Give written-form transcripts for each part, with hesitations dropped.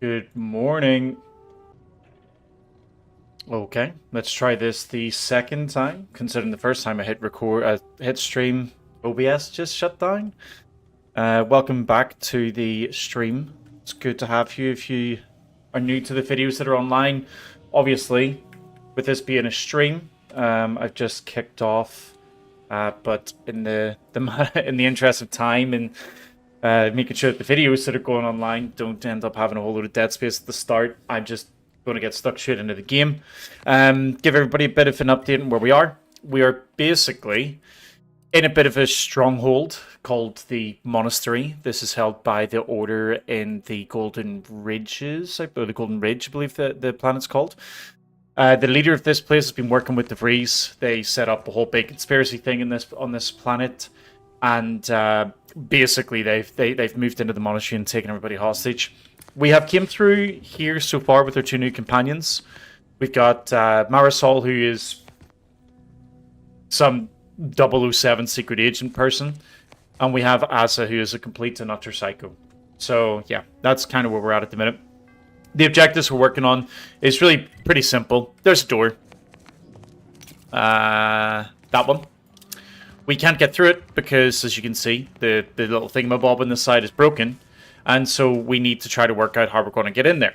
Good morning. Okay, let's try this the second time, considering the first time I hit record, hit stream, OBS just shut down. Welcome back to the stream. It's good to have you if you are new to the videos that are online. Obviously, with this being a stream, I've just kicked off, but in the in the interest of time and making sure that the videos that are going online don't end up having a whole load of dead space at the start, I'm just going to get stuck straight into the game. Give everybody a bit of an update on where we are. We are basically in a bit of a stronghold called the Monastery. This is held by the Order in the Golden Ridges, or the Golden Ridge, I believe the planet's called. The leader of this place has been working with the Vrees. They set up a whole big conspiracy thing on this planet, and basically they've moved into the monastery and taken everybody hostage. We have came through here so far with our two new companions. We've got Marisol, who is some 007 secret agent person, and we have Asa, who is a complete and utter psycho. So yeah, that's kind of where we're at the minute. The objectives we're working on is really pretty simple. There's a door. That one. We can't get through it because, as you can see, the little thingamabob on this side is broken. And so we need to try to work out how we're going to get in there.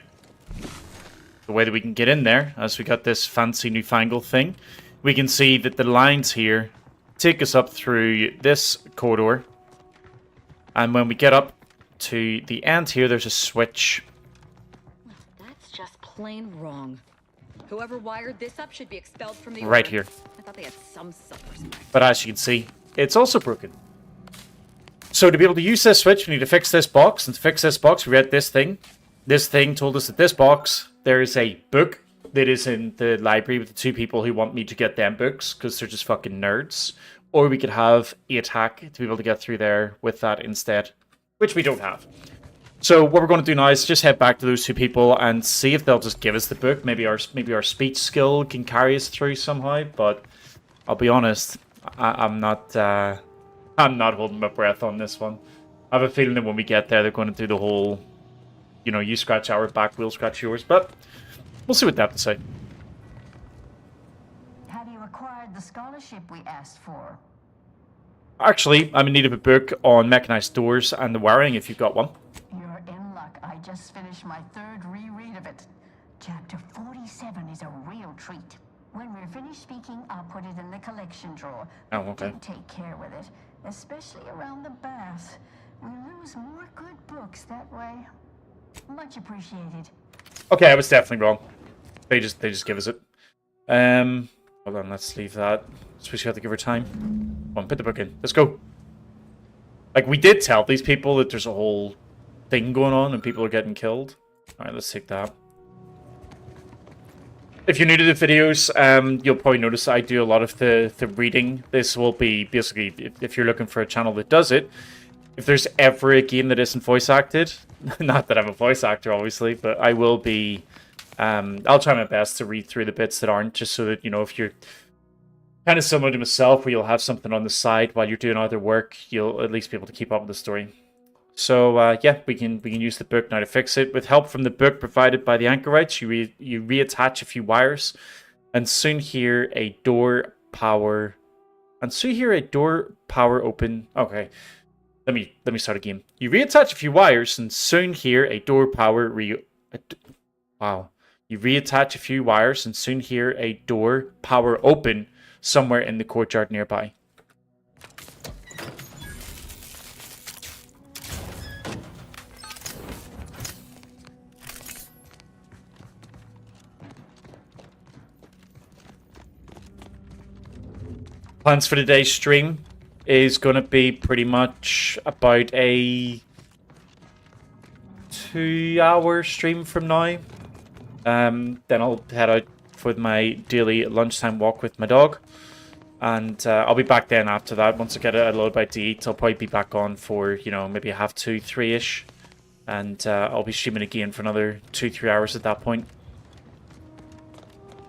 The way that we can get in there, as we got this fancy newfangled thing, we can see that the lines here take us up through this corridor. And when we get up to the end here, there's a switch. That's just plain wrong. Whoever wired this up should be expelled from the right order. here. I thought they had some self-respect. But as you can see, it's also broken. So to be able to use this switch, we need to fix this box. And to fix this box, we read this thing. This thing told us that this box, there is a book that is in the library with the two people who want me to get them books because they're just fucking nerds. Or we could have a attack to be able to get through there with that instead, which we don't have. So what we're going to do now is just head back to those two people and see if they'll just give us the book. Maybe our speech skill can carry us through somehow. But I'll be honest, I'm not holding my breath on this one. I have a feeling that when we get there, they're going to do the whole, you know, you scratch our back, we'll scratch yours. But we'll see what they have to say. Have you acquired the scholarship we asked for? Actually, I'm in need of a book on mechanized doors and the wiring if you've got one. You're in luck. I just finished my third reread of it. Chapter 47 is a real treat. When we're finished speaking, I'll put it in the collection drawer. Oh, okay. Do take care with it, especially around the bath. We lose more good books that way. Much appreciated. Okay, I was definitely wrong. They just give us it. Hold on, let's leave that. Suppose you have to give her time. Come on, put the book in. Let's go. Like, we did tell these people that there's a whole thing going on and people are getting killed. Alright, let's take that. If you're new to the videos, you'll probably notice I do a lot of the reading. This will be basically, if you're looking for a channel that does it, if there's ever a game that isn't voice acted, not that I'm a voice actor, obviously, but I will be, I'll try my best to read through the bits that aren't, just so that, you know, if you're kind of similar to myself, where you'll have something on the side while you're doing other work, you'll at least be able to keep up with the story. So yeah, we can use the book now to fix it. With help from the book provided by the anchorites, you reattach a few wires, and soon hear a door power. And soon hear a door power open. Okay, let me start again. You reattach a few wires, and soon hear a door power Wow. You reattach a few wires, and soon hear a door power open somewhere in the courtyard nearby. Plans for today's stream is going to be pretty much about a 2-hour stream from now. Then I'll head out for my daily lunchtime walk with my dog. And I'll be back then after that. Once I get a little bit to eat, I'll probably be back on for, you know, maybe a half 2, 3-ish. And I'll be streaming again for another 2-3 hours at that point.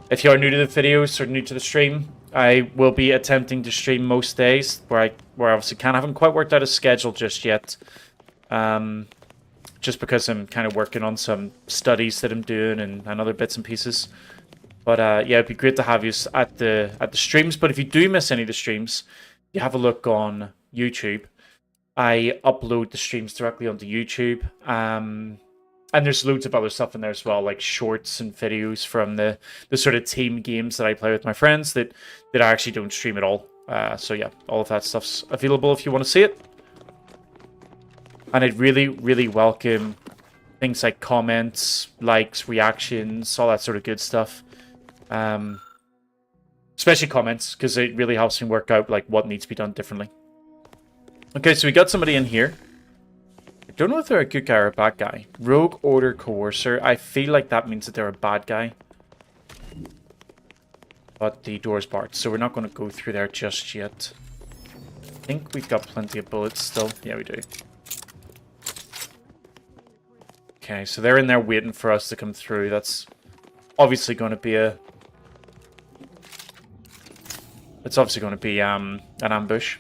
If you are new to the videos or new to the stream, I will be attempting to stream most days, where I obviously can. I haven't quite worked out a schedule just yet. just because I'm kind of working on some studies that I'm doing and other bits and pieces. But yeah, it'd be great to have you at the streams. But if you do miss any of the streams, you have a look on YouTube. I upload the streams directly onto YouTube. And there's loads of other stuff in there as well, like shorts and videos from the sort of team games that I play with my friends that I actually don't stream at all. So yeah, all of that stuff's available if you want to see it. And I'd really, really welcome things like comments, likes, reactions, all that sort of good stuff. Especially comments, because it really helps me work out like what needs to be done differently. Okay, so we got somebody in here. I don't know if they're a good guy or a bad guy. Rogue Order Coercer. I feel like that means that they're a bad guy. But the door's barred, so we're not going to go through there just yet. I think we've got plenty of bullets still. Yeah, we do. Okay, so they're in there waiting for us to come through. That's obviously going to be a... It's obviously going to be an ambush.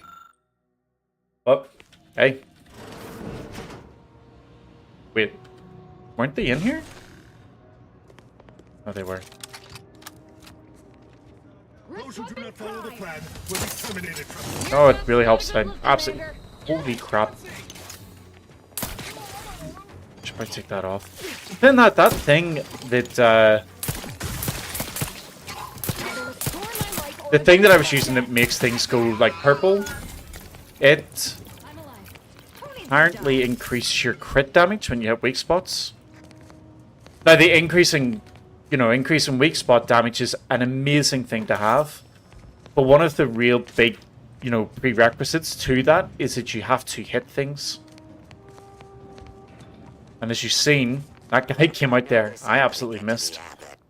Oh, hey. Wait, weren't they in here? Oh, they were. Oh, it really helps that I'm absolutely... Holy crap. Should probably take that off. Then that thing that... the thing that I was using that makes things go, like, purple, it apparently increases your crit damage when you hit weak spots. Now, the increase in weak spot damage is an amazing thing to have. But one of the real big, prerequisites to that is that you have to hit things. And as you've seen, that guy came out there. I absolutely missed.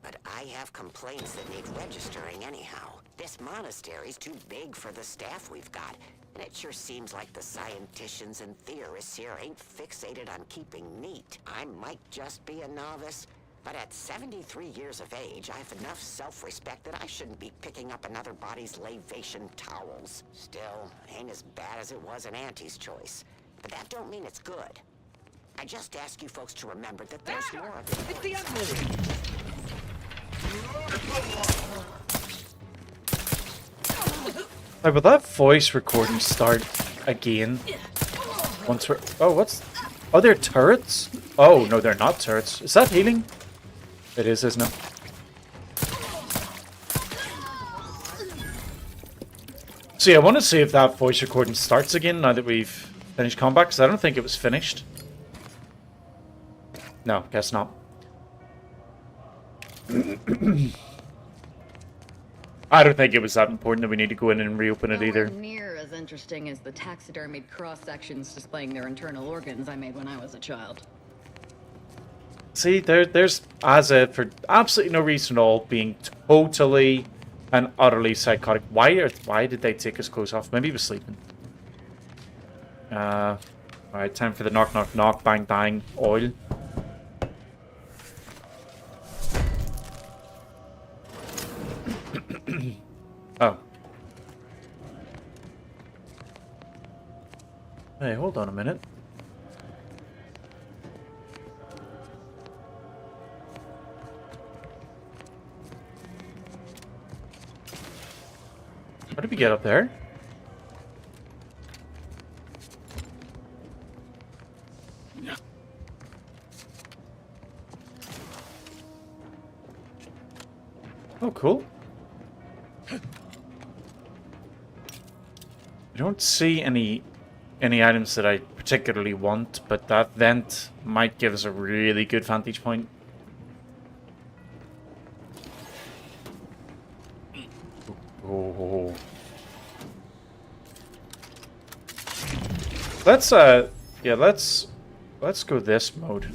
But I have complaints that need registering anyhow. This monastery's too big for the staff we've got. And it sure seems like the scienticians and theorists here ain't fixated on keeping neat. I might just be a novice, but at 73 years of age, I have enough self-respect that I shouldn't be picking up another body's lavation towels. Still, ain't as bad as it was in Auntie's choice. But that don't mean it's good. I just ask you folks to remember that there's more of it. It's the unholy. Right, will that voice recording start again? Once we're... Oh, what's... Oh, they're turrets? Oh, no, they're not turrets. Is that healing? It is, isn't it? So yeah, I want to see if that voice recording starts again now that we've finished combat, because I don't think it was finished. No, guess not. I don't think it was that important that we need to go in and reopen it either. Nowhere near as interesting as the taxidermied cross-sections displaying their internal organs I made when I was a child. See, there's Azza for absolutely no reason at all being totally and utterly psychotic. Why did they take his clothes off? Maybe he was sleeping. Alright, time for the knock knock knock bang bang oil. Oh. Hey, hold on a minute. How did we get up there? Oh, cool. I don't see any items that I particularly want, but that vent might give us a really good vantage point. Oh. Let's yeah, let's go this mode.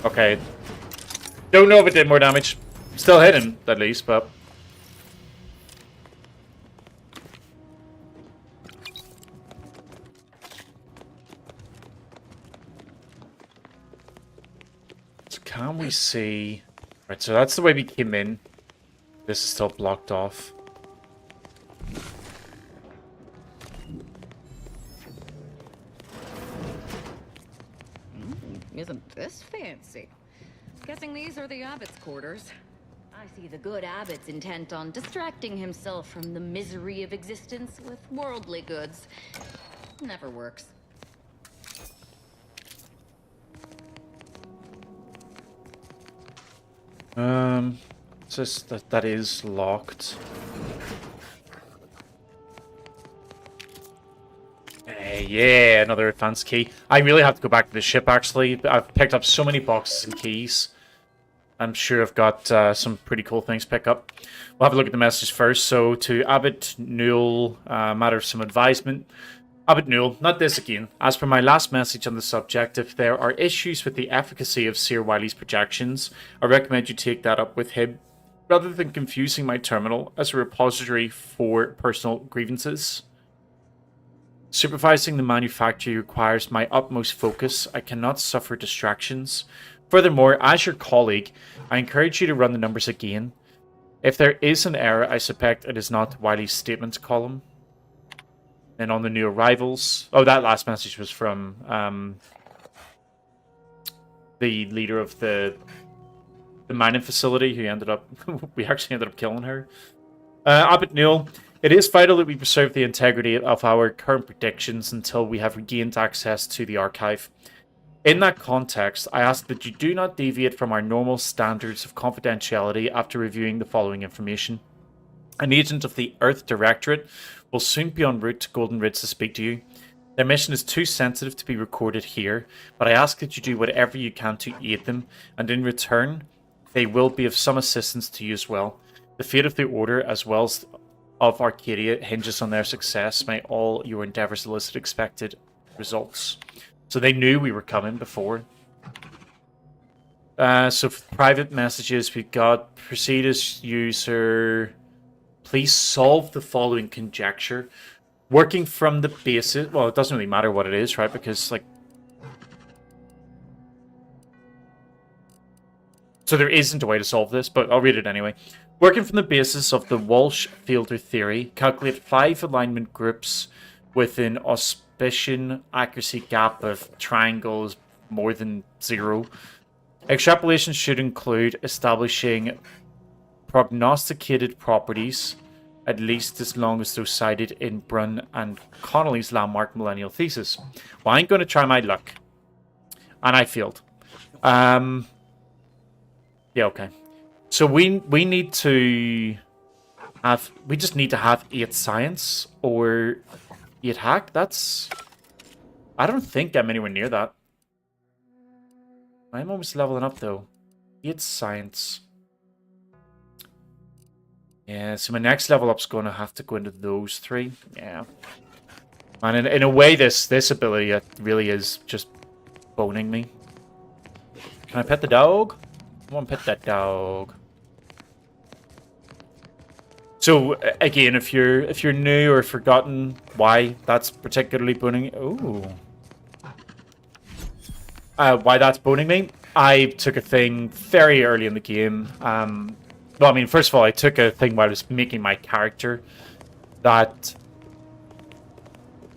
Okay. Don't know if it did more damage. Still hitting, at least, but... So can we see... Right, so that's the way we came in. This is still blocked off. Isn't this fancy? Guessing these are the abbot's quarters. I see the good abbot's intent on distracting himself from the misery of existence with worldly goods. Never works. It's just that is locked. Yeah, another advanced key. I really have to go back to the ship, actually. I've picked up so many boxes and keys. I'm sure I've got some pretty cool things to pick up. We'll have a look at the message first. So, to Abbot Newell, matter of some advisement. Abbot Newell, not this again. As per my last message on the subject, if there are issues with the efficacy of Sir Wiley's projections, I recommend you take that up with him, rather than confusing my terminal as a repository for personal grievances. Supervising the manufactory requires my utmost focus. I cannot suffer distractions. Furthermore, as your colleague, I encourage you to run the numbers again. If there is an error, I suspect it is not Wiley's statements column. And on the new arrivals... Oh, that last message was from the leader of the mining facility who ended up... we actually ended up killing her. Abbot Newell, it is vital that we preserve the integrity of our current predictions until we have regained access to the archive. In that context, I ask that you do not deviate from our normal standards of confidentiality after reviewing the following information. An agent of the Earth Directorate will soon be en route to Golden Ridge to speak to you. Their mission is too sensitive to be recorded here, but I ask that you do whatever you can to aid them, and in return, they will be of some assistance to you as well. The fate of the Order, as well as of Arcadia, hinges on their success. May all your endeavors elicit expected results. So they knew we were coming before. So for private messages, we've got proceed as user. Please solve the following conjecture. Working from the basis... Well, it doesn't really matter what it is, right? Because, like... So there isn't a way to solve this, but I'll read it anyway. Working from the basis of the Walsh-Fielder theory, calculate 5 alignment groups with an auspician accuracy gap of triangles more than 0. Extrapolation should include establishing prognosticated properties, at least as long as those cited in Brun and Connolly's landmark millennial thesis. Well, I'm going to try my luck. And I failed. Yeah, okay. So we need to have... We just need to have 8 science or 8 hack. That's... I don't think I'm anywhere near that. I'm almost leveling up, though. 8 science. Yeah, so my next level up's going to have to go into those 3. Yeah. And in a way, this ability really is just boning me. Can I pet the dog? I want to pet that dog. So again, if you're new or forgotten why that's particularly boning, why that's boning me, I took a thing very early in the game. Well, I mean, first of all, I took a thing while I was making my character that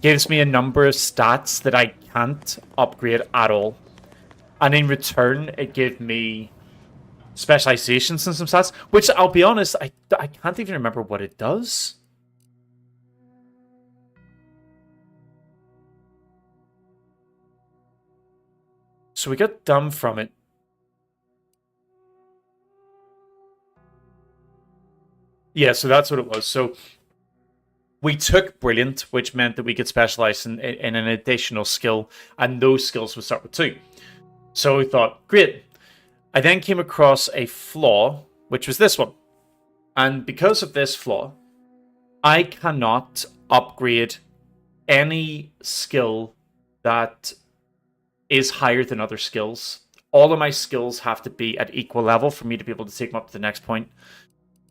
gives me a number of stats that I can't upgrade at all. And in return, it gave me specializations and some stats, which, I'll be honest, I can't even remember what it does. So we got dumb from it. Yeah, so that's what it was. So we took Brilliant, which meant that we could specialize in an additional skill, and those skills would start with 2. So we thought, great. I then came across a flaw, which was this one. And because of this flaw, I cannot upgrade any skill that is higher than other skills. All of my skills have to be at equal level for me to be able to take them up to the next point.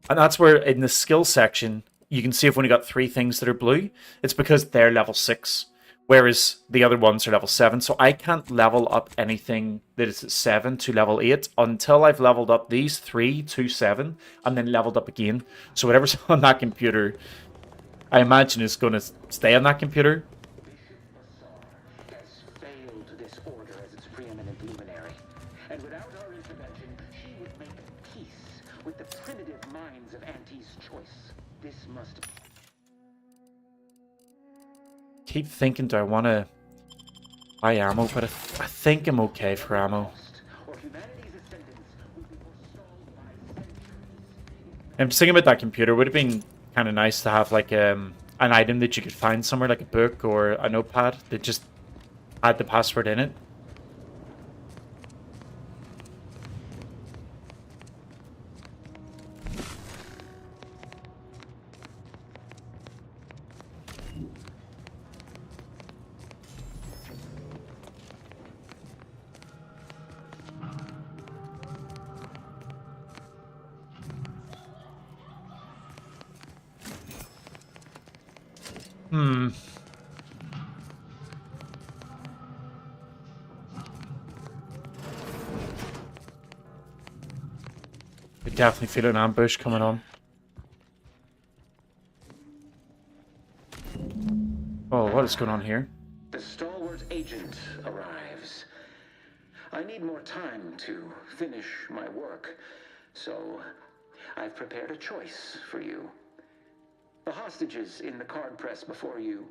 And that's where in the skill section, you can see I've only got 3 things that are blue. It's because they're level 6, whereas the other ones are level 7. So I can't level up anything that is at 7 to level 8 until I've leveled up these 3 to 7 and then leveled up again. So whatever's on that computer, I imagine is going to stay on that computer. hailed this order as its preeminent luminary. And without our intervention, she would make peace with the primitive minds of Auntie's choice. This must... Keep thinking, do I want to buy ammo? But I think I'm okay for ammo. Or humanity's ascendance would be forestalled by centuries. I'm just thinking about that computer. Would have been kind of nice to have like an item that you could find somewhere, like a book or a notepad that just had the password in it. I definitely feel an ambush coming on. Oh, what is going on here? The stalwart agent arrives. I need more time to finish my work, so I've prepared a choice for you. The hostages in the card press before you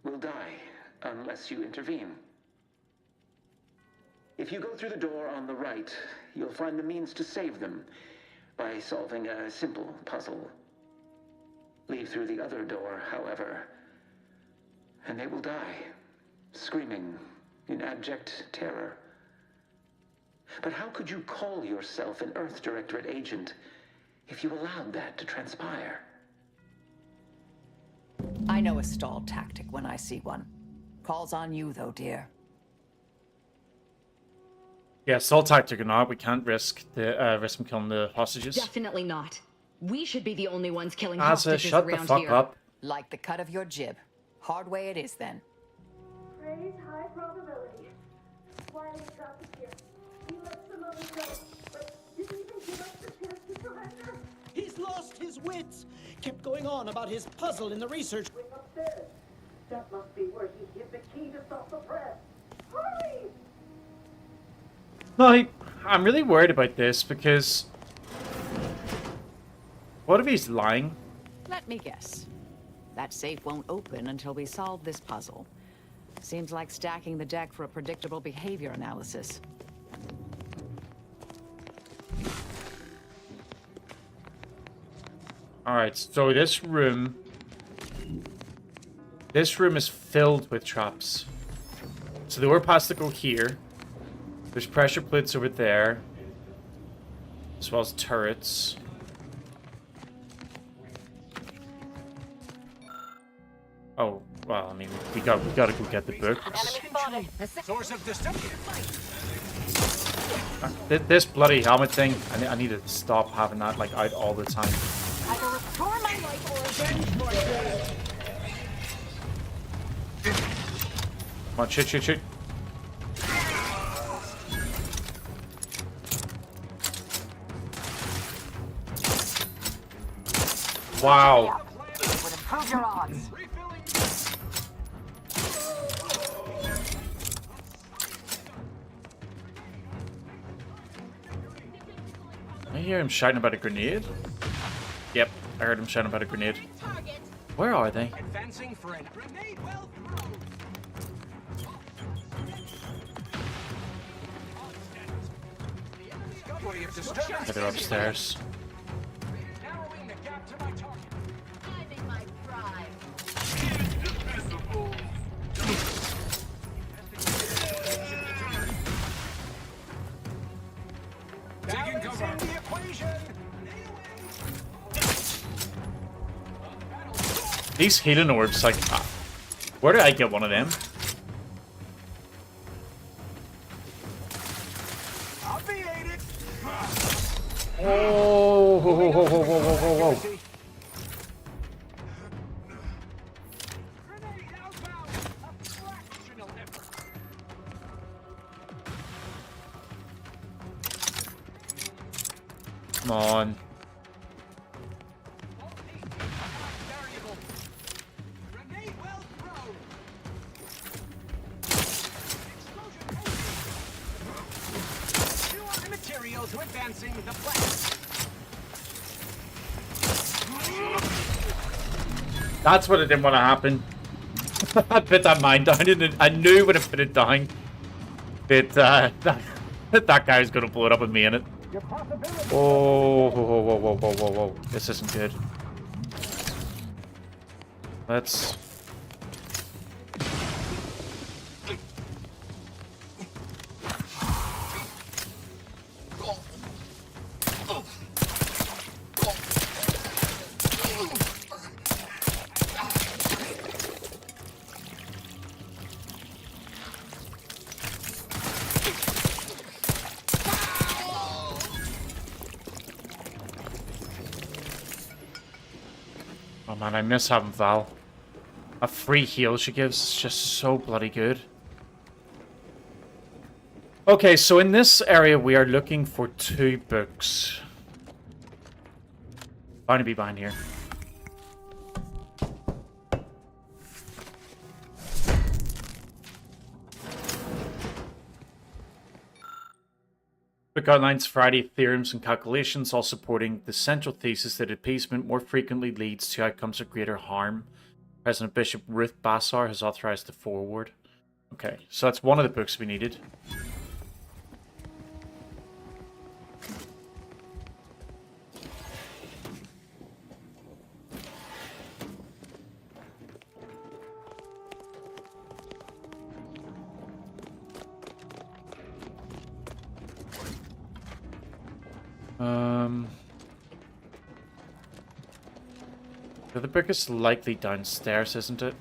will die unless you intervene. If you go through the door on the right, you'll find the means to save them by solving a simple puzzle. Leave through the other door, however, and they will die, screaming in abject terror. But how could you call yourself an Earth Directorate agent if you allowed that to transpire? I know a stall tactic when I see one. Calls on you, though, dear. Yeah, assault tactic or not, we can't risk them killing the hostages. Definitely not. We should be the only ones killing Asa, hostages shut the around fuck here. up. Like the cut of your jib. Hard way it is, then. Praise high probability. Wiley got the gift. He let some others go, but didn't even give us the chance to surrender. He's lost his wits. Kept going on about his puzzle in the research. Wait upstairs. That must be where he hid the key to stop the press. Hurry! No, I'm really worried about this because... What if he's lying? Let me guess. That safe won't open until we solve this puzzle. Seems like stacking the deck for a predictable behavior analysis. Alright, so this room is filled with traps. So the overpass to go here. There's pressure plates over there, as well as turrets. Oh, well, I mean, we gotta go get the books. Source of destruction. This bloody helmet thing, I need to stop having that like out all the time. Either restore my life or avenge for Come on, shoot. Wow. would improve your odds. I hear him shouting about a grenade. Yep, I heard him shouting about a grenade. Where are they? Advancing for a grenade well thrown. Discovery of disturbance. Yeah, they're upstairs. Narrowing the gap to my target. Finding my pride. Taking cover. The equation. These healing orbs, like, where did I get one of them? Obviated. Oh, whoa. Grenade outbound. A fractional effort. Come on. Variable. Grenade well thrown. materials to advancing the plan. That's what I didn't want to happen. I put that mine down and I knew when I put it down that that guy was going to blow it up with me in it. Oh, whoa, whoa, whoa, whoa, whoa, whoa. This isn't good. Let's... Oh man, I miss having Val. A free heal she gives is just so bloody good. Okay, so in this area we are looking for 2 books. Bound to be behind here. Book outlines Friday theorems and calculations, all supporting the central thesis that appeasement more frequently leads to outcomes of greater harm. President Bishop Ruth Bassar has authorized the foreword. Okay, so that's one of the books we needed. The book is likely downstairs, isn't it?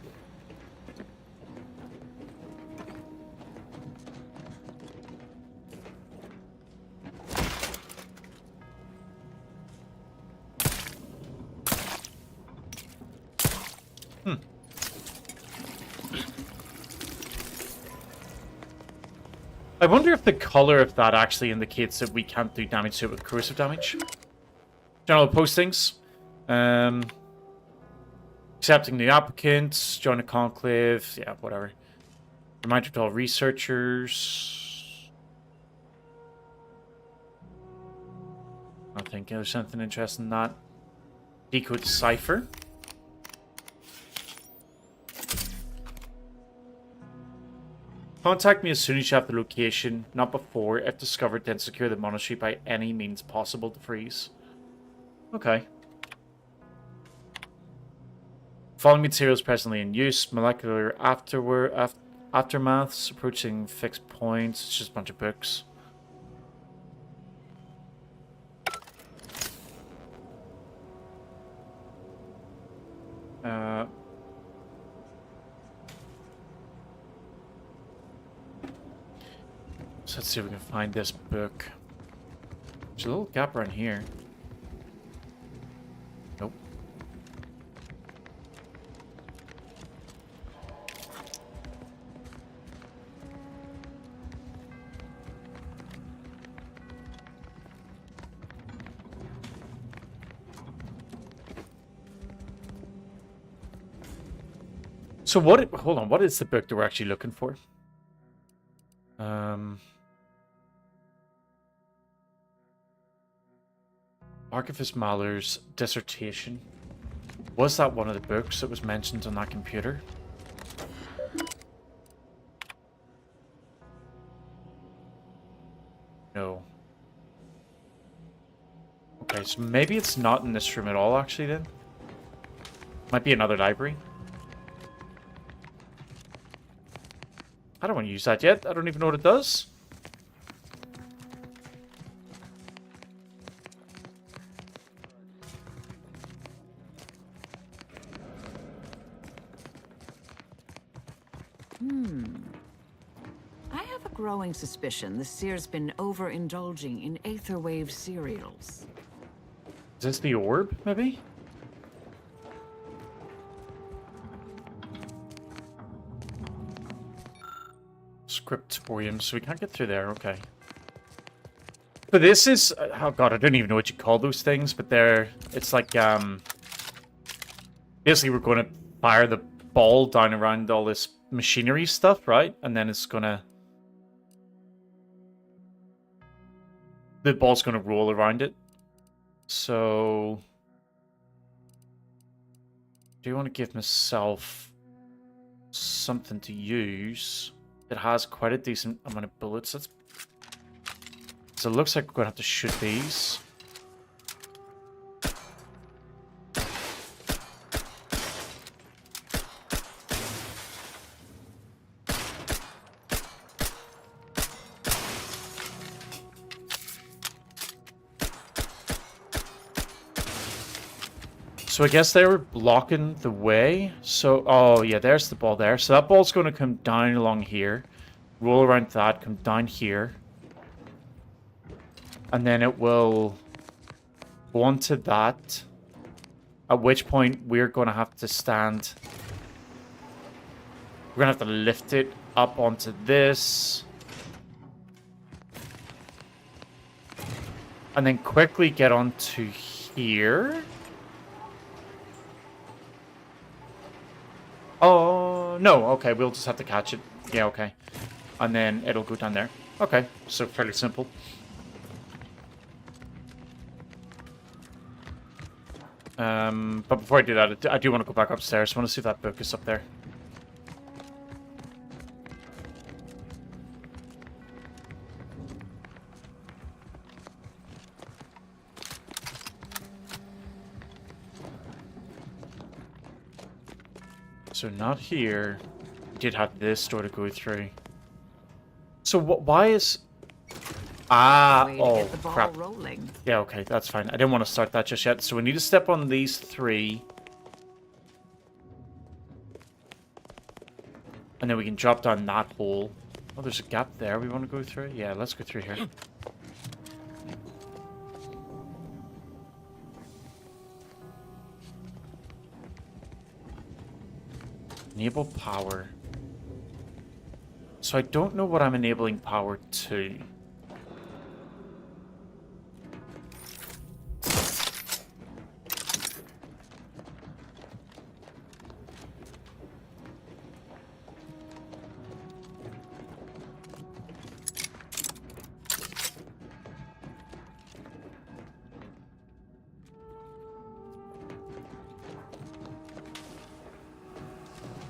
I wonder if the color of that actually indicates that we can't do damage to it with corrosive damage. General postings. Accepting new applicants, join a conclave, yeah, whatever. Reminder to all researchers. I think there's something interesting in that. Decode cipher. Contact me as soon as you have the location, not before. If discovered, then secure the monastery by any means possible to freeze. Okay. Following materials presently in use. Molecular aftermaths. Approaching fixed points. It's just a bunch of books. So let's see if we can find this book. There's a little gap around here. Nope. So what... Hold on, what is the book that we're actually looking for? Archivist Mahler's dissertation. Was that one of the books that was mentioned on that computer? No. Okay, so maybe it's not in this room at all, actually, then. Might be another library. I don't want to use that yet. I don't even know what it does. I have a growing suspicion the seer's been overindulging in Aetherwave cereals. Is this the orb, maybe? Scriptorium, so we can't get through there, okay. But this is... Oh god, I don't even know what you call those things, but they're... It's like, basically we're going to fire the ball down around all this machinery stuff, right? And then it's gonna... the ball's going to roll around it. So, do you want to give myself something to use that has quite a decent amount of bullets? So it looks like we're going to have to shoot these. So I guess they were blocking the way. So, oh yeah, there's the ball there. So that ball's going to come down along here. Roll around that, come down here. And then it will go onto that. At which point we're going to have to stand. We're going to have to lift it up onto this. And then quickly get onto here. Oh, no. Okay, we'll just have to catch it. Yeah, okay. And then it'll go down there. Okay, so fairly simple. But before I do that, I do want to go back upstairs. I want to see if that book is up there. So not here. We did have this door to go through. So why is... Ah, oh, crap. Rolling. Yeah, okay, that's fine. I didn't want to start that just yet. So we need to step on these 3. And then we can drop down that hole. Oh, there's a gap there we want to go through. Yeah, let's go through here. Enable power. So I don't know what I'm enabling power to.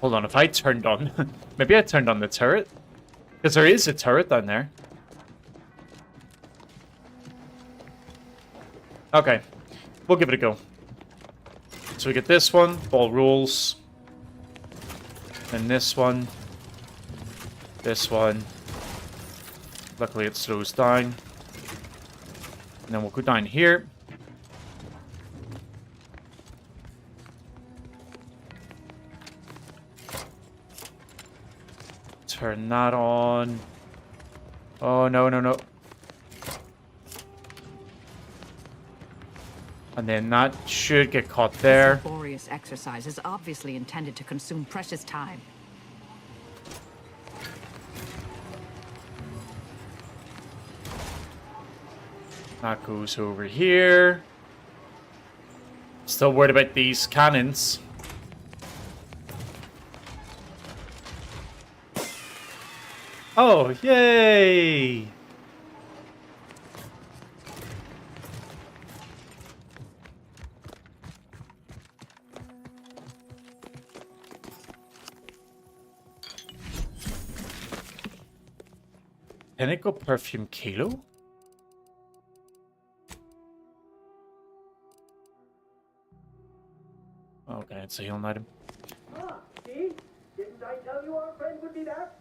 Hold on, if I turned on... Maybe I turned on the turret? Because there is a turret down there. Okay. We'll give it a go. So we get this one. Ball rolls. Then this one. This one. Luckily it slows down. And then we'll go down here. Turn that on. Oh, no, no, no. And then that should get caught there. This laborious exercise is obviously intended to consume precious time. That goes over here. Still worried about these cannons. Oh, yay! Pinnacle perfume kilo? Okay, it's a healing item. Ah, see? Didn't I tell you our friend would be back?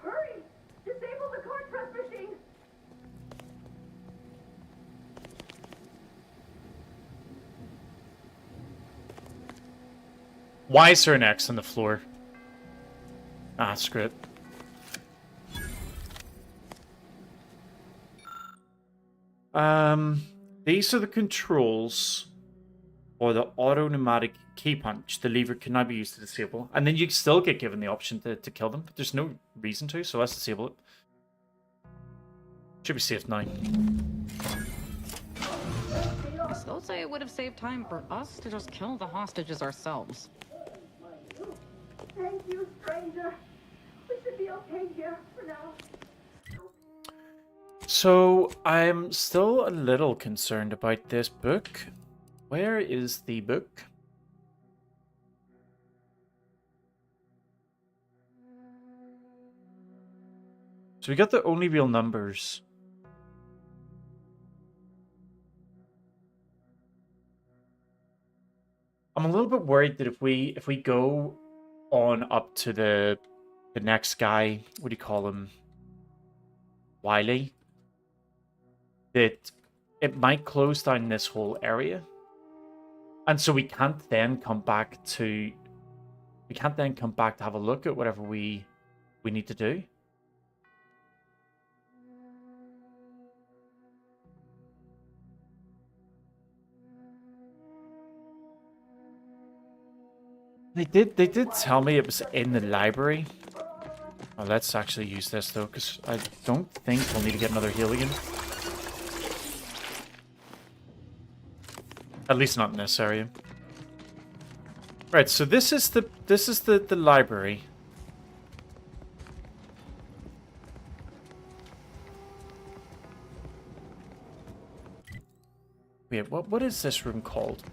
Hurry! Disable the court press machine! Why is there an X on the floor? Ah, screw it. These are the controls for the auto pneumatic key punch. The lever can now be used to disable. And then you still get given the option to kill them, but there's no reason to, so let's disable it. Should be safe now. They'll say it would have saved time for us to just kill the hostages ourselves. Thank you, stranger. We should be okay here for now. So I'm still a little concerned about this book. Where is the book? So we got the only real numbers. I'm a little bit worried that if we go on up to the next guy, what do you call him? Wiley, that it might close down this whole area. And so we can't then come back to have a look at whatever we need to do. They did tell me it was in the library. Oh, let's actually use this though, because I don't think we'll need to get another heal again. At least not in this area. Right, so this is the library. Wait, what is this room called?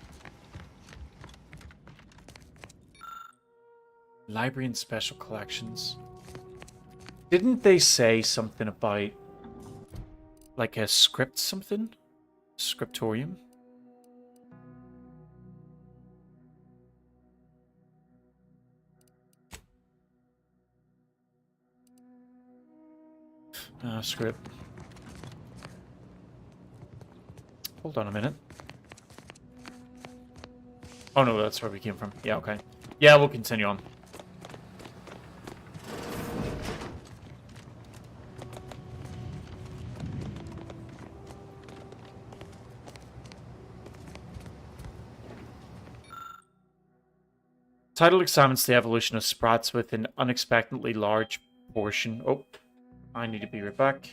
Library and Special Collections. Didn't they say something about like a script something? Scriptorium? Script. Hold on a minute. Oh no, that's where we came from. Yeah, okay. Yeah, we'll continue on. Title examines the evolution of sprats with an unexpectedly large portion. Oh, I need to be right back.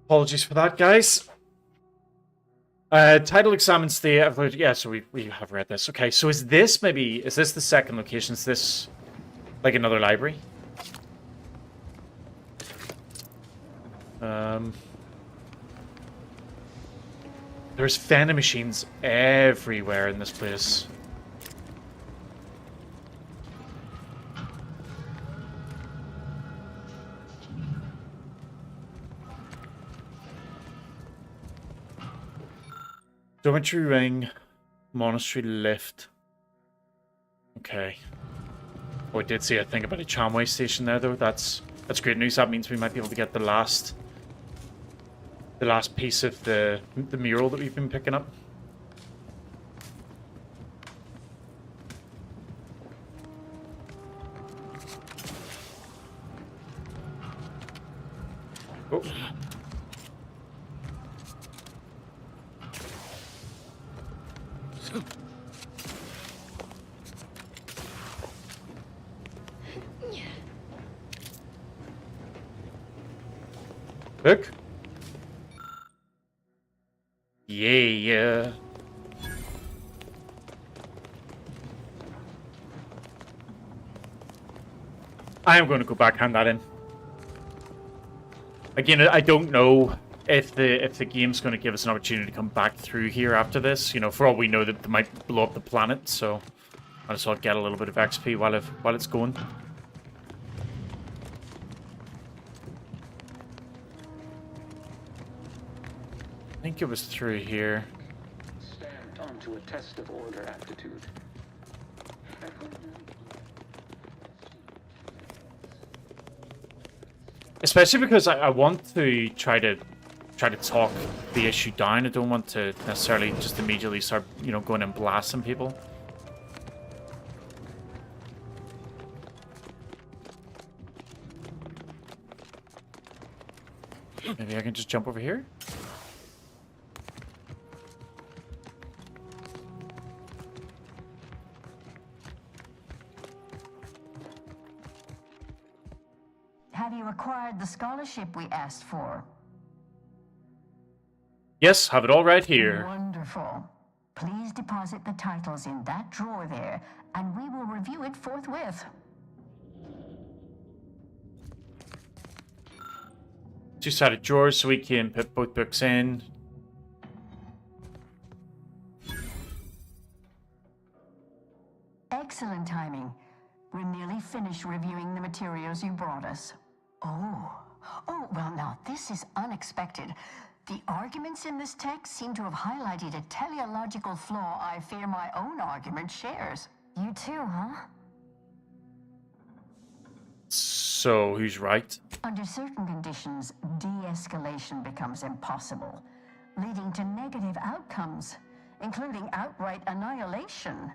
Apologies for that, guys. Title examines the... Yeah, so we have read this. Okay, so is this maybe... Is this the second location? Is this like another library? There's vending machines everywhere in this place. Dormitory ring, monastery lift. Okay. Oh, I did see a thing about a tramway station there, though. That's great news. That means we might be able to get the last piece of the mural that we've been picking up. Oh. Look. Yeah. I am going to go back, hand that in. Again, I don't know if the game's going to give us an opportunity to come back through here after this. You know, for all we know, that they might blow up the planet, so I just want to get a little bit of XP while it's going. I think it was through here. Stamped onto a test of order aptitude. Especially because I want to try to talk the issue down. I don't want to necessarily just immediately start, you know, going and blasting people. Maybe I can just jump over here? Have you acquired the scholarship we asked for? Yes, have it all right here. Wonderful. Please deposit the titles in that drawer there, and we will review it forthwith. Two-sided drawers so we can put both books in. Excellent timing. We're nearly finished reviewing the materials you brought us. Oh, well now, this is unexpected. The arguments in this text seem to have highlighted a teleological flaw I fear my own argument shares. You too, huh? So, who's right? Under certain conditions, de-escalation becomes impossible, leading to negative outcomes, including outright annihilation.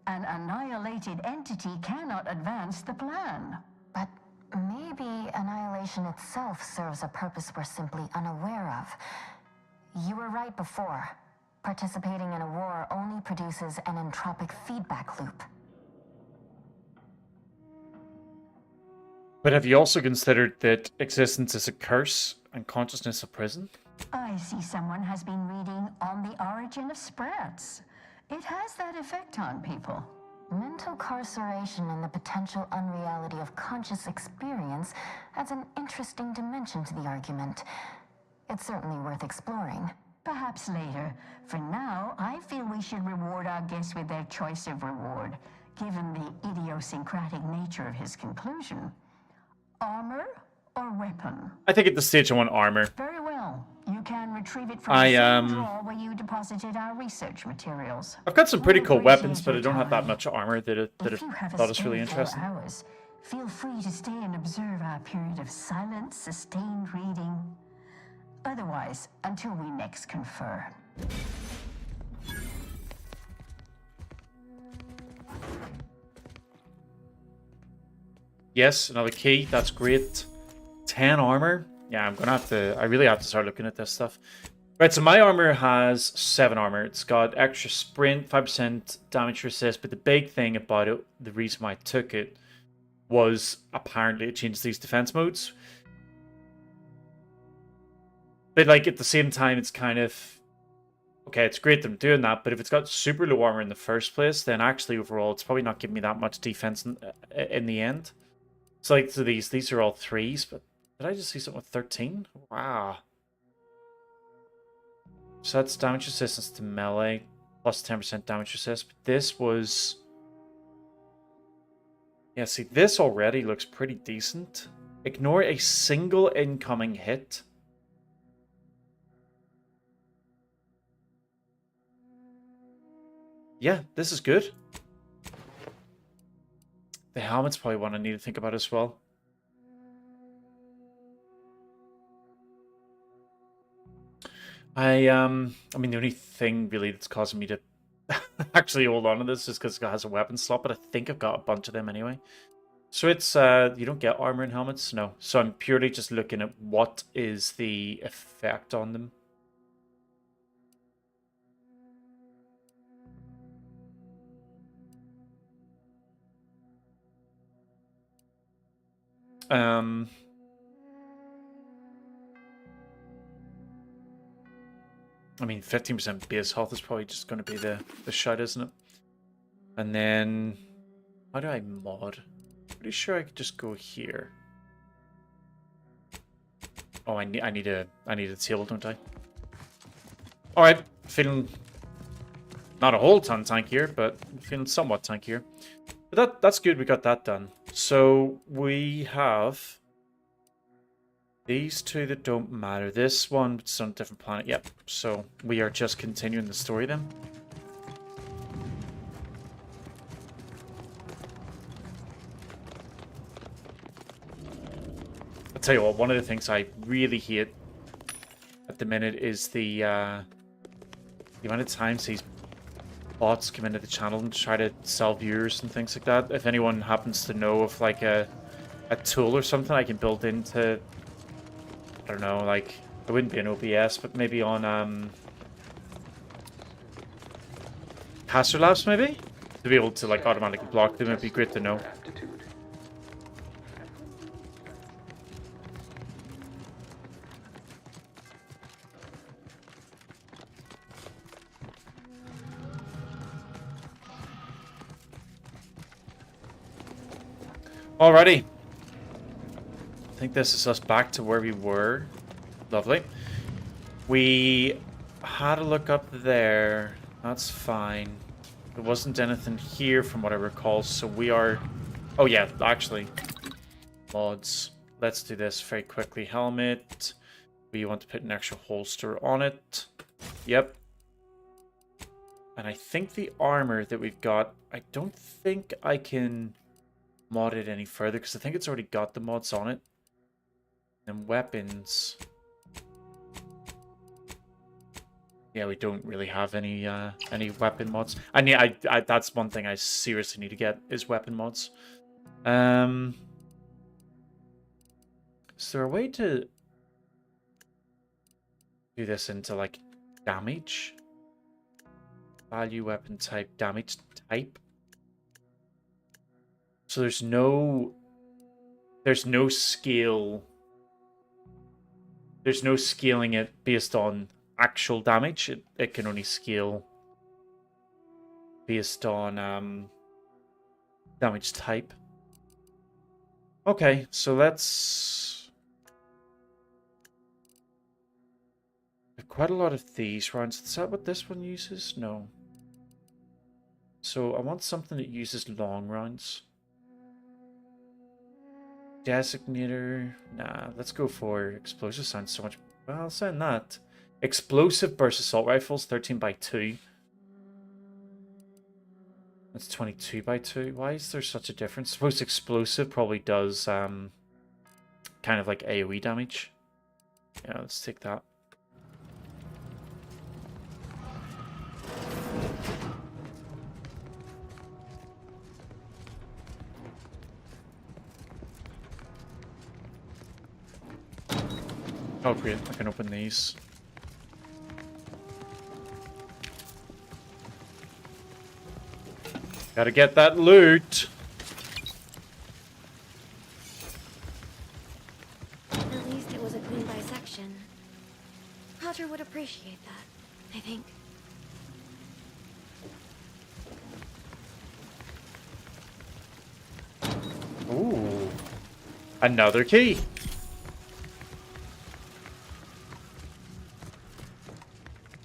An annihilated entity cannot advance the plan. But maybe annihilation itself serves a purpose we're simply unaware of. You were right before. Participating in a war only produces an entropic feedback loop. But have you also considered that existence is a curse and consciousness a prison? I see someone has been reading On the Origin of Sprats. It has that effect on people. Mental carceration and the potential unreality of conscious experience adds an interesting dimension to the argument. It's certainly worth exploring. Perhaps later. For now, I feel we should reward our guest with their choice of reward, given the idiosyncratic nature of his conclusion. Armor or weapon? I think at this stage I want armor. Very well. You can retrieve it from the same drawer where you deposited our research materials. I've got some pretty cool weapons, but I don't have that much armor that I thought was really interesting. Hours, feel free to stay and observe our period of silent, sustained reading. Otherwise, until we next confer. Yes, another key. That's great. 10 armor. Yeah, I really have to start looking at this stuff. Right, so my armor has 7 armor. It's got extra sprint, 5% damage resist, but the big thing about it, the reason why I took it, was apparently it changed these defense modes. But like at the same time, it's kind of okay. It's great them doing that, but if it's got super low armor in the first place, then actually overall, it's probably not giving me that much defense in the end. So like, so these are all 3s, but did I just see something with 13? Wow. So that's damage resistance to melee, plus 10% damage resist. But this was... Yeah, see, this already looks pretty decent. Ignore a single incoming hit. Yeah, this is good. The helmet's probably one I need to think about as well. I mean, the only thing really that's causing me to actually hold on to this is because it has a weapon slot, but I think I've got a bunch of them anyway. So it's, you don't get armor and helmets? No. So I'm purely just looking at what is the effect on them. I mean, 15% base health is probably just going to be the shout, isn't it? And then, how do I mod? Pretty sure I could just go here. Oh, I need a table, don't I? All right, feeling not a whole ton tankier, but feeling somewhat tankier. But that's good. We got that done. So we have these 2 that don't matter. This one, it's on a different planet. Yep. So we are just continuing the story then. I'll tell you what, one of the things I really hate at the minute is the amount of times these bots come into the channel and try to sell viewers and things like that. If anyone happens to know of like a tool or something I can build into, I don't know, like, it wouldn't be an OBS, but maybe on Caster Labs maybe? To be able to like automatically block them, it'd be great to know. Alrighty. I think this is us back to where we were. Lovely. We had a look up there. That's fine. There wasn't anything here from what I recall, so we are... Oh yeah, actually. Mods. Let's do this very quickly. Helmet. We want to put an extra holster on it. Yep. And I think the armor that we've got, I don't think I can mod it any further because I think it's already got the mods on it. And weapons. Yeah, we don't really have any weapon mods. I that's one thing I seriously need to get is weapon mods. Is there a way to do this into like damage? Value weapon type, damage type. So there's no scale. There's no scaling it based on actual damage. It can only scale based on damage type. Okay, so let's... Quite a lot of these rounds. Is that what this one uses? No. So I want something that uses long rounds. Designator. Nah, let's go for explosive. Sounds so much... Well, I'll send that. Explosive burst assault rifles, 13x2. That's 22x2. Why is there such a difference? I suppose explosive probably does kind of like AoE damage. Yeah, let's take that. Oh great, I can open these. Gotta get that loot. At least it was a clean dissection. Potter would appreciate that, I think. Ooh. Another key.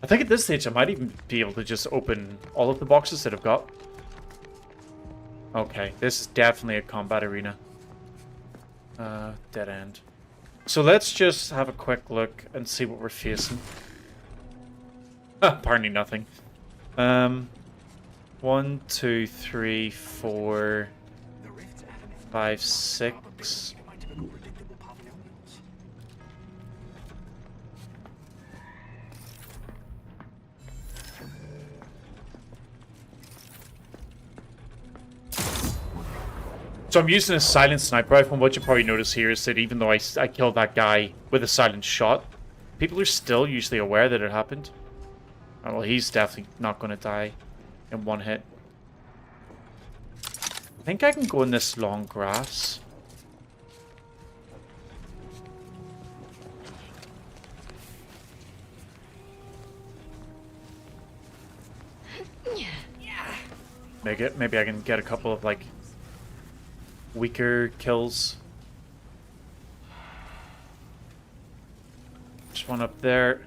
I think at this stage I might even be able to just open all of the boxes that I've got. Okay, this is definitely a combat arena. Dead end. So let's just have a quick look and see what we're facing. Apparently nothing. 1, 2, 3, 4, 5, 6. So I'm using a silent sniper rifle, and what you probably notice here is that even though I killed that guy with a silent shot, people are still usually aware that it happened. Oh, well, he's definitely not going to die in one hit. I think I can go in this long grass. Maybe I can get a couple of, like, weaker kills. Just one up there.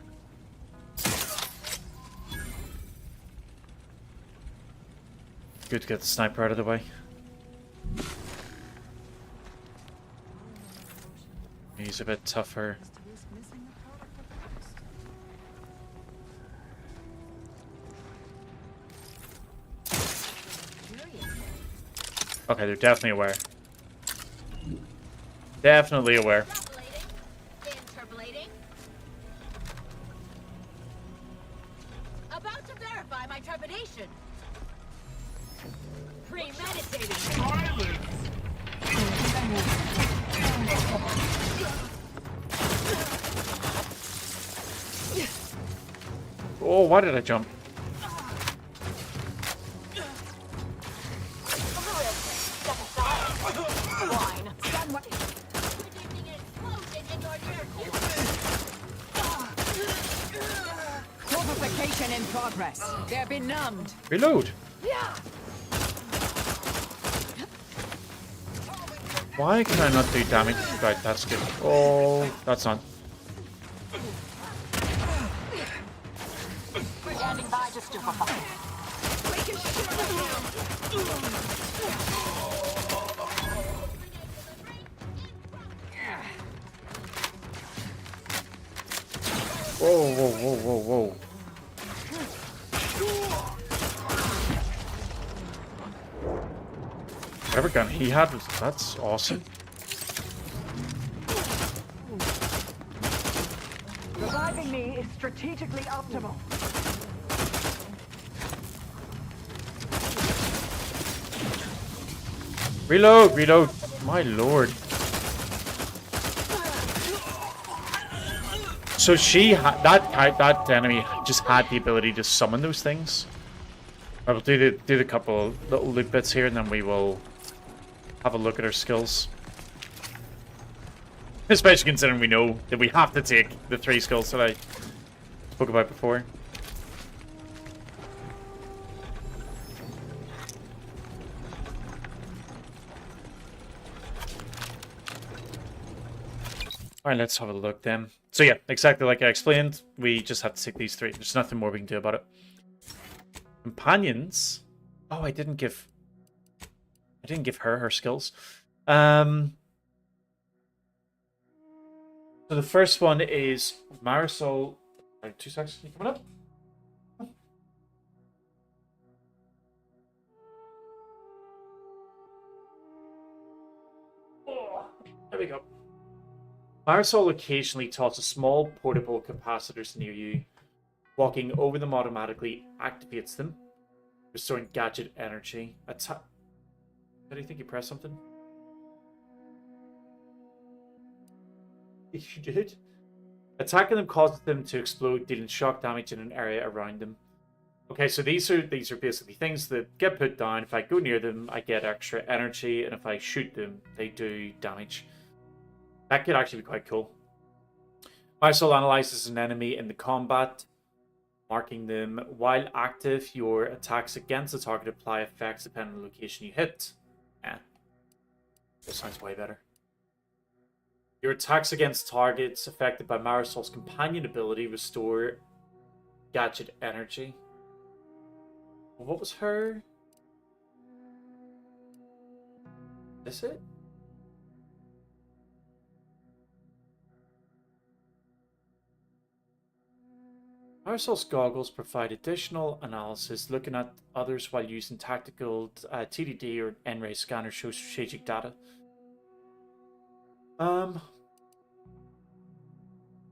Good to get the sniper out of the way. He's a bit tougher. Okay, they're definitely aware. Definitely aware. Interpolating. About to verify my trepidation. Premeditating. Oh, why did I jump? Fortification in progress. They're benumbed. Reload. Why can I not do damage? Right, that's good. Oh, that's not. Standing by to stupefy. Whoa, whoa, whoa, whoa, whoa. Whatever gun he had was, that's awesome. Reviving me is strategically optimal. Reload, reload. My lord. So she had that enemy just had the ability to summon those things. I will do the couple little loot bits here, and then we will have a look at our skills. Especially considering we know that we have to take the 3 skills that I spoke about before. Alright, let's have a look then. So yeah, exactly like I explained, we just have to take these 3. There's nothing more we can do about it. Companions? Oh, I didn't give her skills. So the first one is Marisol. Right, 2 seconds, you coming up? Oh, there we go. Marisol occasionally tosses small portable capacitors near you. Walking over them automatically activates them, restoring gadget energy. Did you think you pressed something? You did. Attacking them causes them to explode, dealing shock damage in an area around them. Okay, so these are basically things that get put down. If I go near them, I get extra energy, and if I shoot them, they do damage. That could actually be quite cool. Marisol analyzes an enemy in the combat, marking them. While active, your attacks against the target apply effects depending on the location you hit. Yeah. This sounds way better. Your attacks against targets affected by Marisol's companion ability restore gadget energy. What was her? Is it? Marisol's goggles provide additional analysis, looking at others while using tactical TDD or N-ray scanner shows strategic data.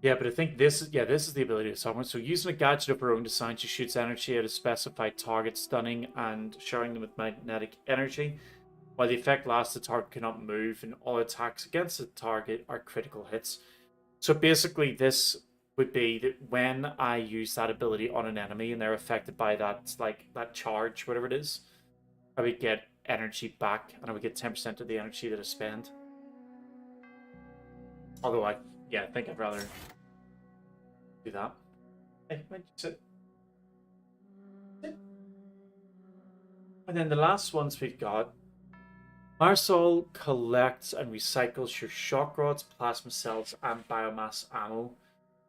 Yeah, but I think this is the ability of someone. So using a gadget of her own design, she shoots energy at a specified target, stunning and showering them with magnetic energy. While the effect lasts, the target cannot move, and all attacks against the target are critical hits. So basically, this would be that when I use that ability on an enemy and they're affected by that, like that charge, whatever it is, I would get energy back, and I would get 10% of the energy that I spend. Although I think I'd rather do that. Hey, why don't you sit? Sit. And then the last ones we've got. Marisol collects and recycles your shock rods, plasma cells, and biomass ammo,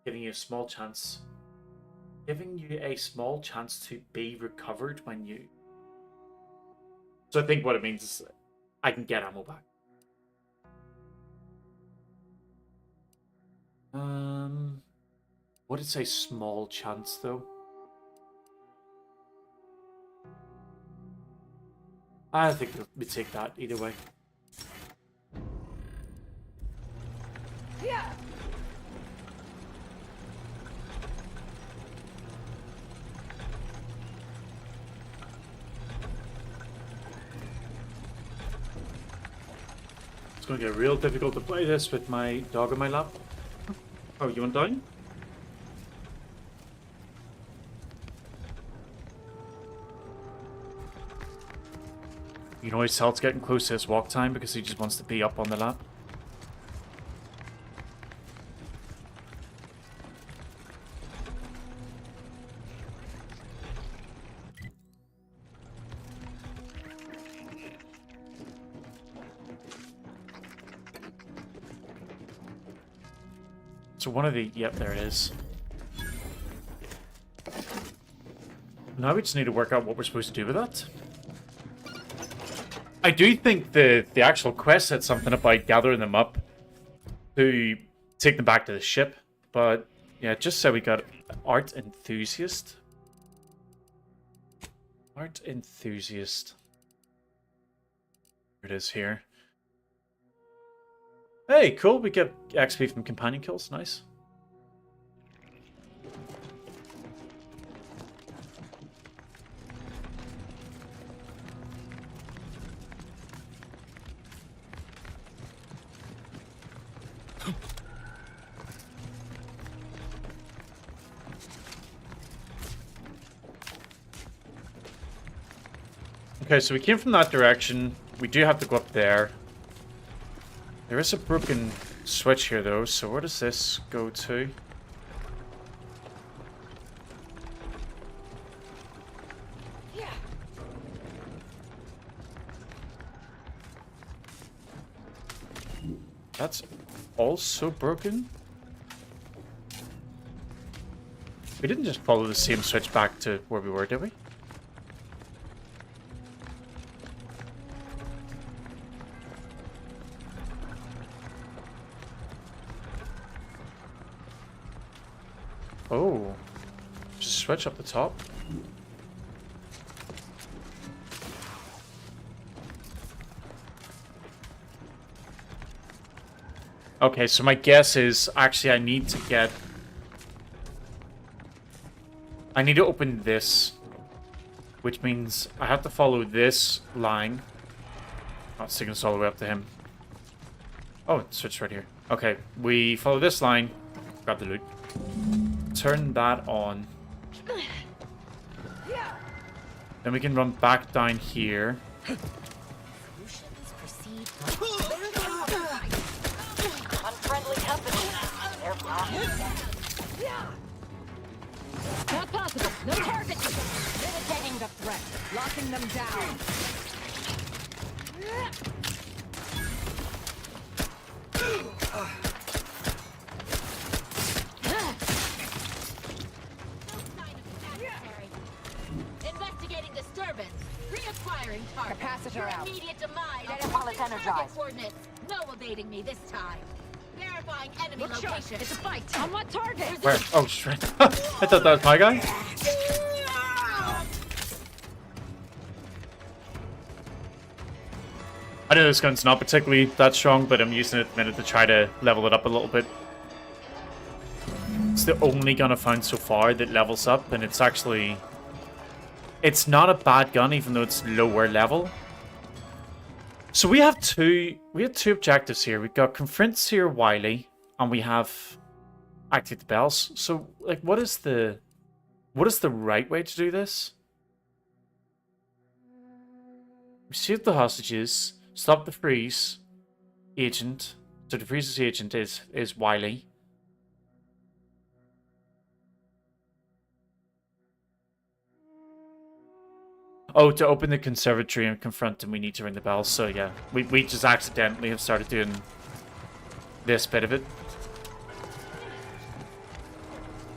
giving you a small chance to be recovered when you. So I think what it means is I can get ammo back. What did it say? Small chance though. I think we take that either way. Yeah. It's going to get real difficult to play this with my dog on my lap. Oh, you want down? You can always tell it's getting close to his walk time because he just wants to be up on the lap. So one of the... Yep, there it is. Now we just need to work out what we're supposed to do with that. I do think the actual quest said something about gathering them up to take them back to the ship. But, yeah, just so we got art enthusiast. Art enthusiast. Here it is here. Hey, cool. We get XP from companion kills. Nice. Okay, so we came from that direction. We do have to go up there. There is a broken switch here, though, so where does this go to? Yeah. That's also broken? We didn't just follow the same switch back to where we were, did we? Oh, just switch up the top. Okay, so my guess is actually I need to open this, which means I have to follow this line. Oh, it's taking us all the way up to him. Oh, switch right here. Okay, we follow this line, grab the loot. Turn that on. Then we can run back down here. Unfriendly company. Their Not possible. No target. Mitigating the threat. Locking them down. Investigating disturbance. Reacquiring target. Capacitor out. Immediate demise. Data energized. Coordinates. No evading me this time. Verifying enemy Look sharp. location. It's a fight. On what target? Where? Oh, shit. I thought that was my guy. I know this gun's not particularly that strong, but I'm using it at the minute to try to level it up a little bit. It's the only gun I've found so far that levels up, and it's actually... It's not a bad gun, even though it's lower level. So we have two objectives here. We've got confront Seer Wily, and we have activate the bells. So, like, what is the right way to do this? Receive the hostages. Stop the freeze agent. So the freeze's agent is Wily. Oh, to open the conservatory and confront him, we need to ring the bell. So yeah, we just accidentally have started doing this bit of it.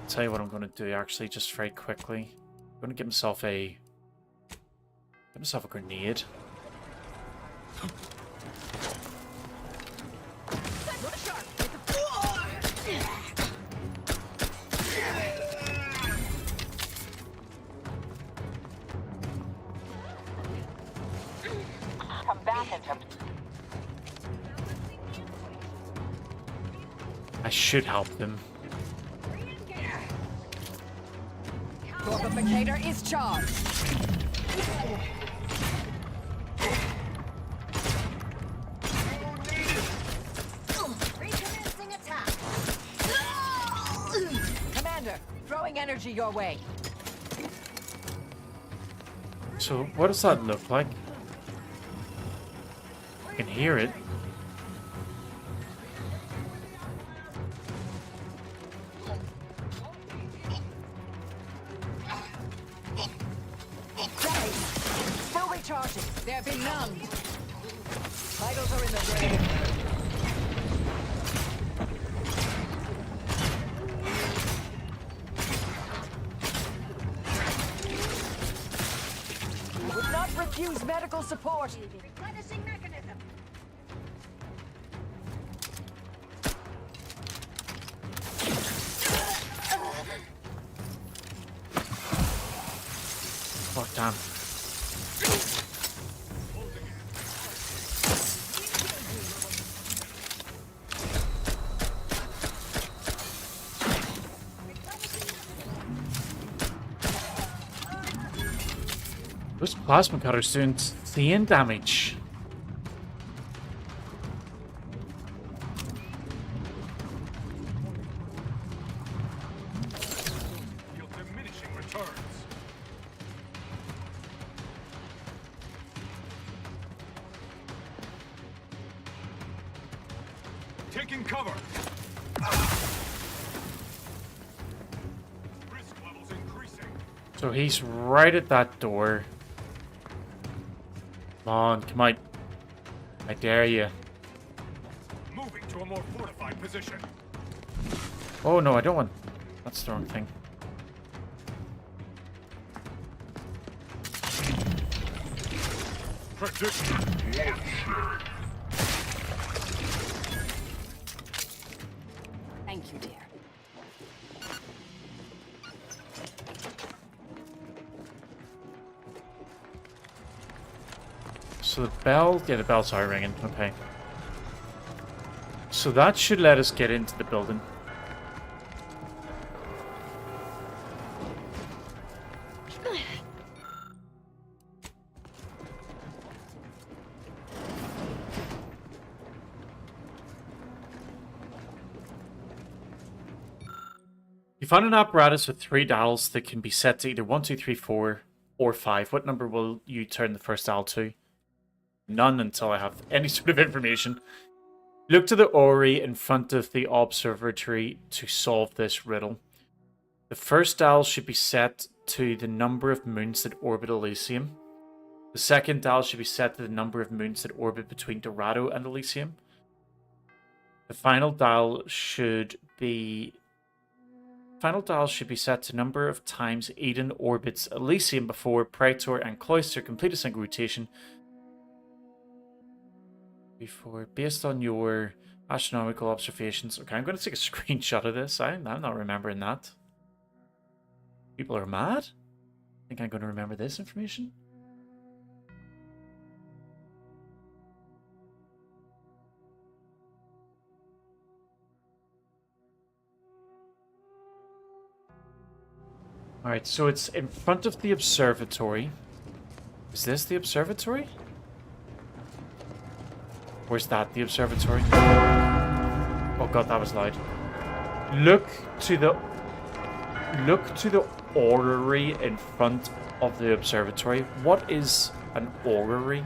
I'll tell you what I'm going to do actually, just very quickly. I'm going to get myself a grenade. I should help them. Corpificator is charged. Recommencing attack. Commander, throwing energy your way. So what does that look like? I can hear it. Still recharging. They're benumbed. Vitals are in the grave. Would not refuse medical support. Replenishing mechanism. Oh, damn. Those plasma cutters doing insane damage. Feel diminishing returns. Taking cover. Risk levels increasing. So he's right at that door. Come on, come on. I dare you. Moving to a more fortified position. Oh no, I don't want... That's the wrong thing. Prediction. Thank you, dear. So the bell... Yeah, the bells are ringing. Okay. So that should let us get into the building. You find an apparatus with 3 dials that can be set to either 1, 2, 3, 4, or 5. What number will you turn the first dial to? None until I have any sort of information. Look to the orrery in front of the observatory to solve this riddle. The first dial should be set to the number of moons that orbit Elysium. The second dial should be set to the number of moons that orbit between Dorado and Elysium. The final dial should be set to number of times Eden orbits Elysium before Praetor and Cloister complete a single rotation. Based on your astronomical observations. Okay, I'm going to take a screenshot of this. I'm not remembering that. People are mad? I think I'm going to remember this information. Alright, so it's in front of the observatory. Is this the observatory? Or is that the observatory? Oh god, that was loud. Look to the orrery in front of the observatory. What is an orrery?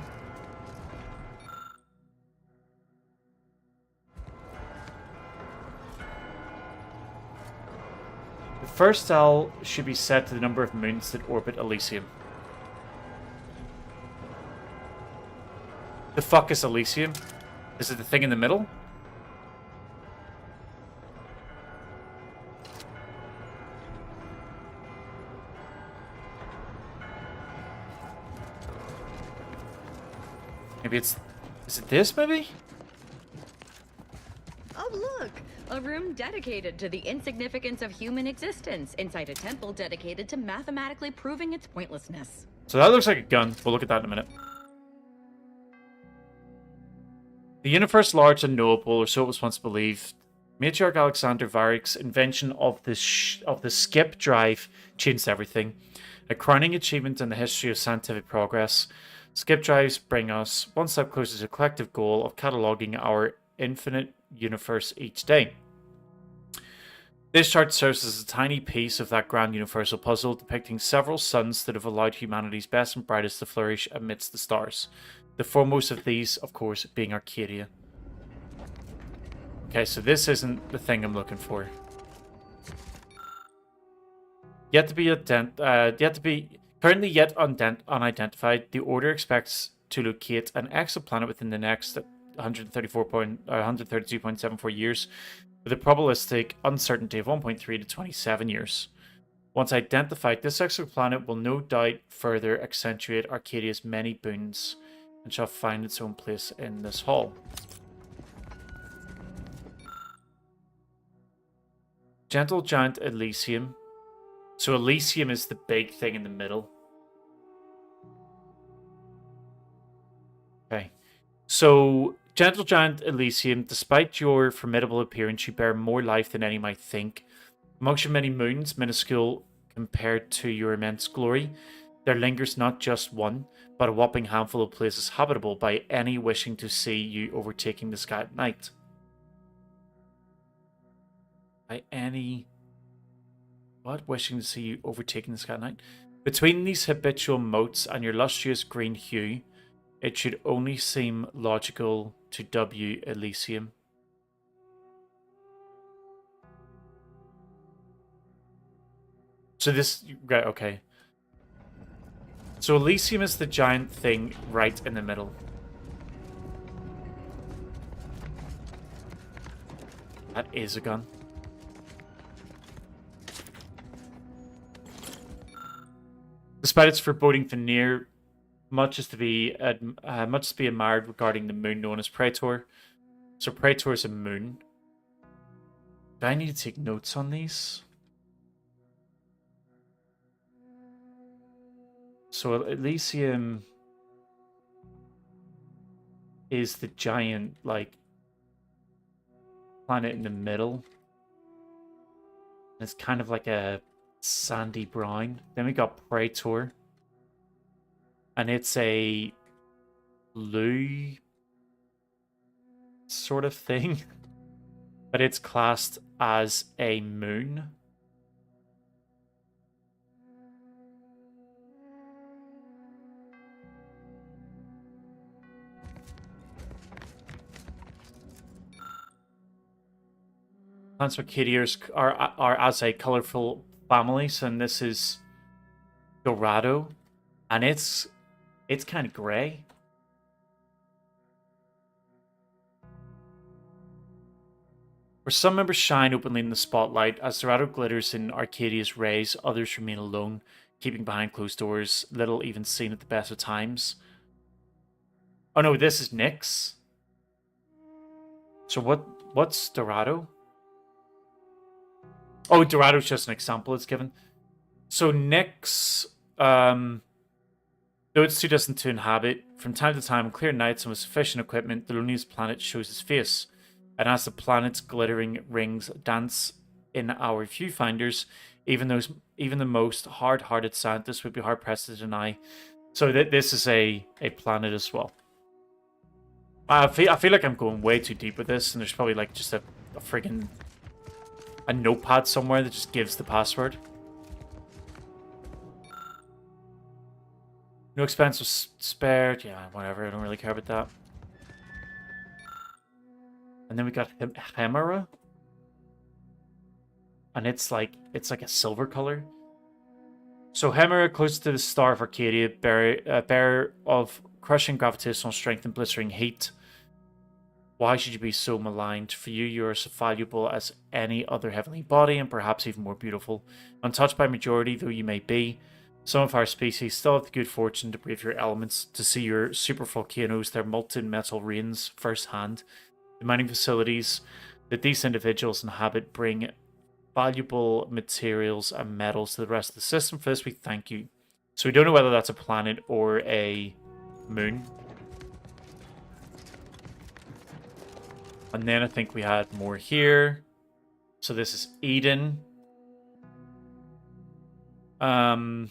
The first dial should be set to the number of moons that orbit Elysium. The fuck is Elysium? Is it the thing in the middle? Maybe it's... Is it this, maybe? Oh, look! A room dedicated to the insignificance of human existence inside a temple dedicated to mathematically proving its pointlessness. So that looks like a gun. We'll look at that in a minute. The universe large and knowable, or so it was once believed. Matriarch Alexander Varick's invention of the skip drive changed everything. A crowning achievement in the history of scientific progress. Skip drives bring us one step closer to the collective goal of cataloging our infinite universe each day. This chart serves as a tiny piece of that grand universal puzzle, depicting several suns that have allowed humanity's best and brightest to flourish amidst the stars. The foremost of these, of course, being Arcadia. Okay, so this isn't the thing I'm looking for. Currently yet unidentified, the Order expects to locate an exoplanet within the next 132.74 years, with a probabilistic uncertainty of 1.3 to 27 years. Once identified, this exoplanet will no doubt further accentuate Arcadia's many boons, and shall find its own place in this hall. Gentle Giant Elysium. So Elysium is the big thing in the middle. Okay. So, Gentle Giant Elysium, despite your formidable appearance, you bear more life than any might think. Amongst your many moons, minuscule compared to your immense glory, there lingers not just one, but a whopping handful of places habitable by any wishing to see you overtaking the sky at night. By any... What? Wishing to see you overtaking the sky at night? Between these habitual motes and your lustrous green hue, it should only seem logical to W Elysium. So this... Right, okay. So Elysium is the giant thing right in the middle. That is a gun. Despite its foreboding veneer, much is to be admired regarding the moon known as Praetor. So Praetor is a moon. Do I need to take notes on these? So Elysium is the giant, like, planet in the middle. It's kind of like a sandy brown. Then we got Praetor. And it's a blue sort of thing. But it's classed as a moon. Plants Arcadiers are as a colorful family, so this is Dorado, and it's kind of gray. Where some members shine openly in the spotlight, as Dorado glitters in Arcadia's rays, others remain alone, keeping behind closed doors, little even seen at the best of times. Oh no, this is Nyx. So what's Dorado? Oh, Dorado's just an example it's given. So Nyx, though it's too distant to inhabit, from time to time on clear nights and with sufficient equipment, the loneliest planet shows its face. And as the planet's glittering rings dance in our viewfinders, even the most hard-hearted scientists would be hard-pressed to deny. So this is a planet as well. I feel like I'm going way too deep with this, and there's probably like just a friggin' a notepad somewhere that just gives the password. No expense was spared. Yeah, whatever. I don't really care about that. And then we got Hemera. And it's like a silver color. So Hemera, close to the star of Arcadia, bearer of crushing gravitational strength and blistering heat. Why should you be so maligned? For you are as valuable as any other heavenly body, and perhaps even more beautiful. Untouched by majority though you may be, some of our species still have the good fortune to brave your elements, to see your super volcanoes, their molten metal rains firsthand. The mining facilities that these individuals inhabit bring valuable materials and metals to the rest of the system. For this, we thank you. So we don't know whether that's a planet or a moon. And then I think we had more here. So this is Eden. And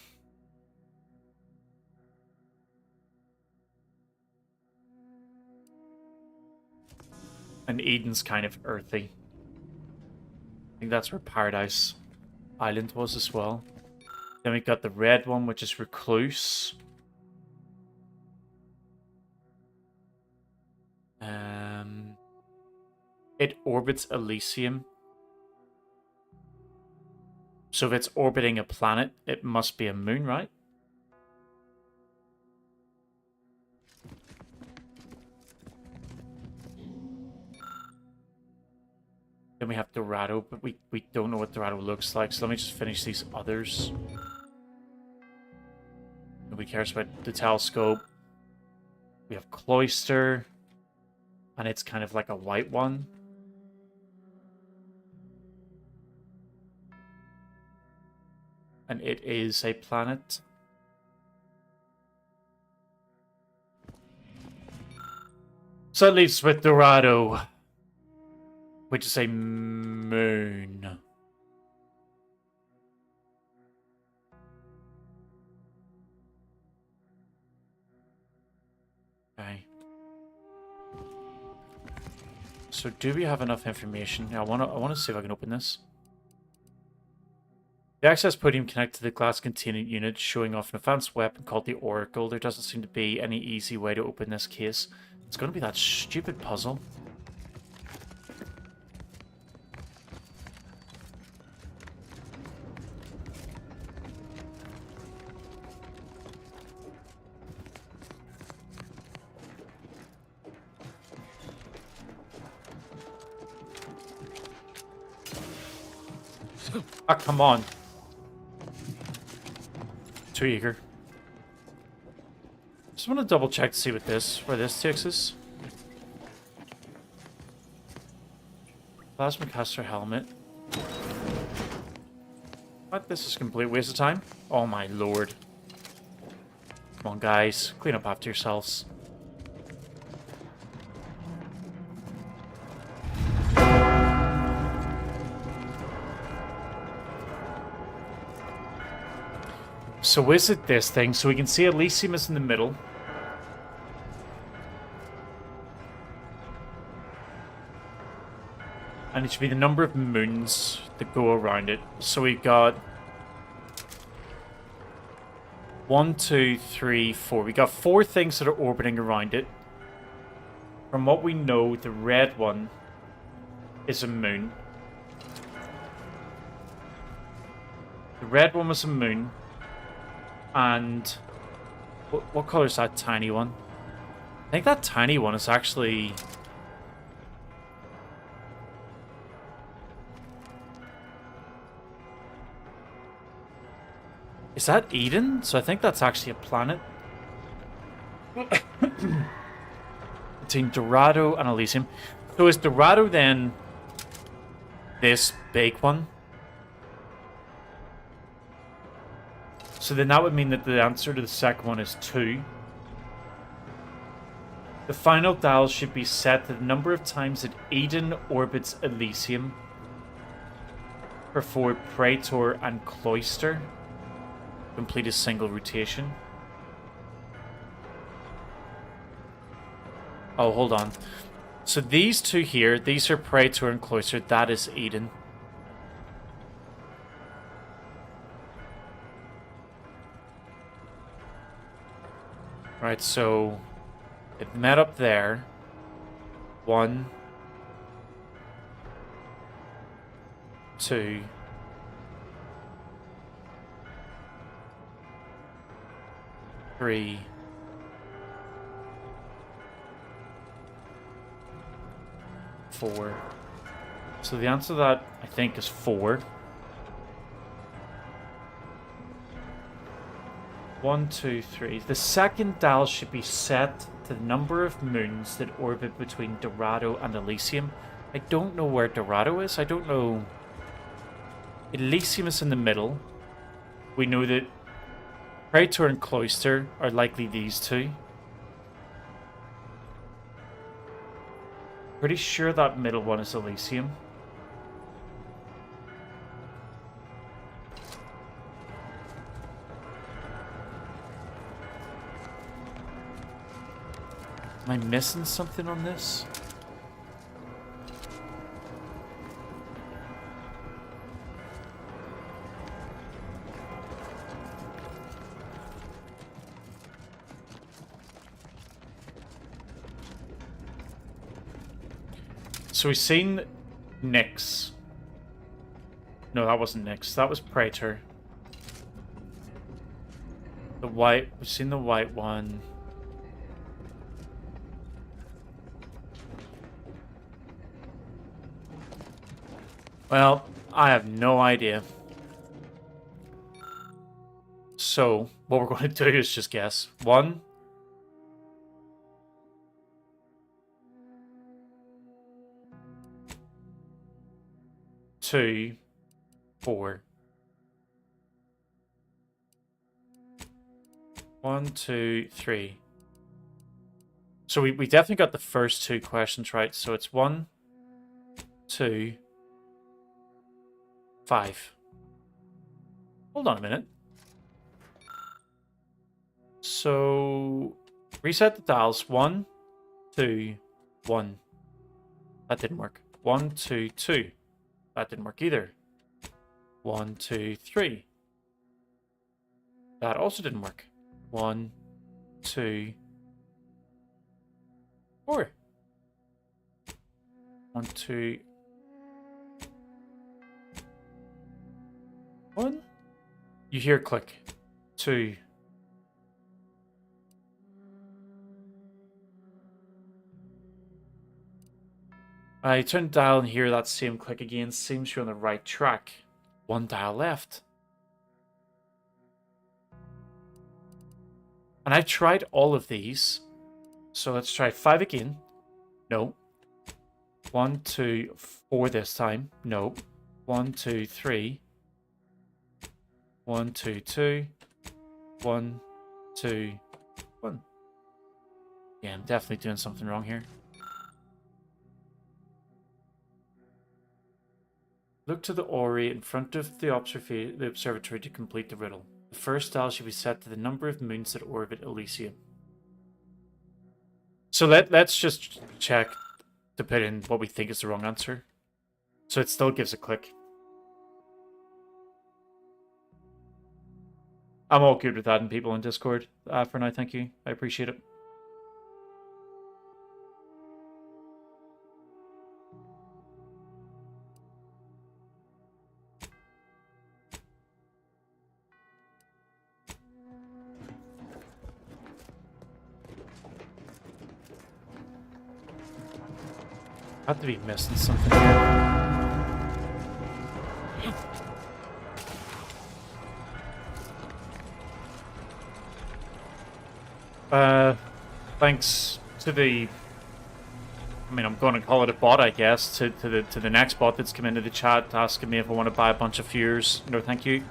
Eden's kind of earthy. I think that's where Paradise Island was as well. Then we got the red one, which is Recluse. It orbits Elysium. So if it's orbiting a planet, it must be a moon, right? Then we have Dorado, but we don't know what Dorado looks like. So let me just finish these others. Nobody cares about the telescope. We have Cloister. And it's kind of like a white one. And it is a planet. So it leaves with Dorado, which is a moon. Okay. So do we have enough information? Yeah, I wanna see if I can open this. The access podium connected to the glass containment unit, showing off an advanced weapon called the Oracle. There doesn't seem to be any easy way to open this case. It's gonna be that stupid puzzle. Ah, come on. Too eager. Just want to double check to see where this takes us. Plasma caster helmet. What? This is a complete waste of time? Oh my lord. Come on guys, clean up after yourselves. So is it this thing? So we can see Elysium is in the middle. And it should be the number of moons that go around it. So we've got 1, 2, 3, 4. We got 4 things that are orbiting around it. From what we know, the red one is a moon. The red one was a moon. And what color is that tiny one? I think that tiny one is actually... Is that Eden? So I think that's actually a planet. Between Dorado and Elysium. So is Dorado then this big one? So then that would mean that the answer to the second one is 2. The final dial should be set to the number of times that Eden orbits Elysium before Praetor and Cloister complete a single rotation. Oh, hold on. So these two here, these are Praetor and Cloister. That is Eden. Right, so it met up there. 1, 2, 3, 4. So the answer to that, I think, is 4. 1, 2, 3. The second dial should be set to the number of moons that orbit between Dorado and Elysium. I don't know where Dorado is. I don't know. Elysium is in the middle. We know that Praetor and Cloister are likely these two. Pretty sure that middle one is Elysium. Am I missing something on this? So we've seen Nyx. No, that wasn't Nyx. That was Praetor. The white... We've seen the white one. Well, I have no idea. So, what we're going to do is just guess. 1... 2, 4. 1, 2, 3. So we definitely got the first 2 questions right. So it's 1, 2, 5. Hold on a minute. So reset the dials. 1, 2, 1. That didn't work. 1, 2, 2. That didn't work either. 1, 2, 3. That also didn't work. 1, 2, 4. 1, 2, 1. You hear a click. 2. I turn dial and hear that same click again. Seems you're on the right track. 1 dial left. And I've tried all of these. So let's try 5 again. No. 1, 2, 4 this time. No. 1, 2, 3. 1, 2, 2. 1, 2, 1. Yeah, I'm definitely doing something wrong here. Look to the orrery in front of the observatory to complete the riddle. The first dial should be set to the number of moons that orbit Elysium. So let's just check to put in what we think is the wrong answer. So it still gives a click. I'm all good with adding people in Discord for now, thank you. I appreciate it. I have to be missing something here. Thanks to the... I mean, I'm going to call it a bot, I guess, to the next bot that's come into the chat asking me if I want to buy a bunch of viewers. No, thank you.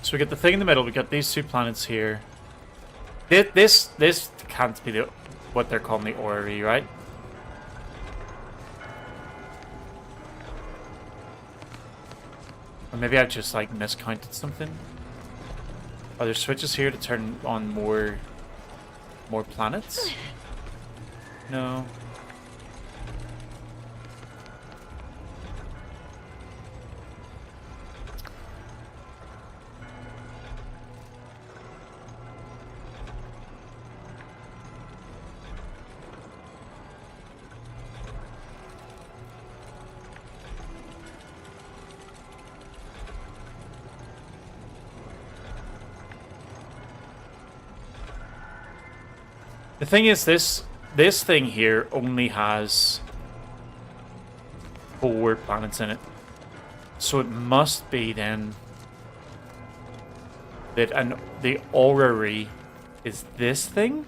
So we got the thing in the middle. We got these two planets here. This can't be what they're calling the orrery, right? Or maybe I've just like miscounted something. Are there switches here to turn on more planets? No. The thing is, this thing here only has 4 planets in it. So it must be then that the orrery is this thing?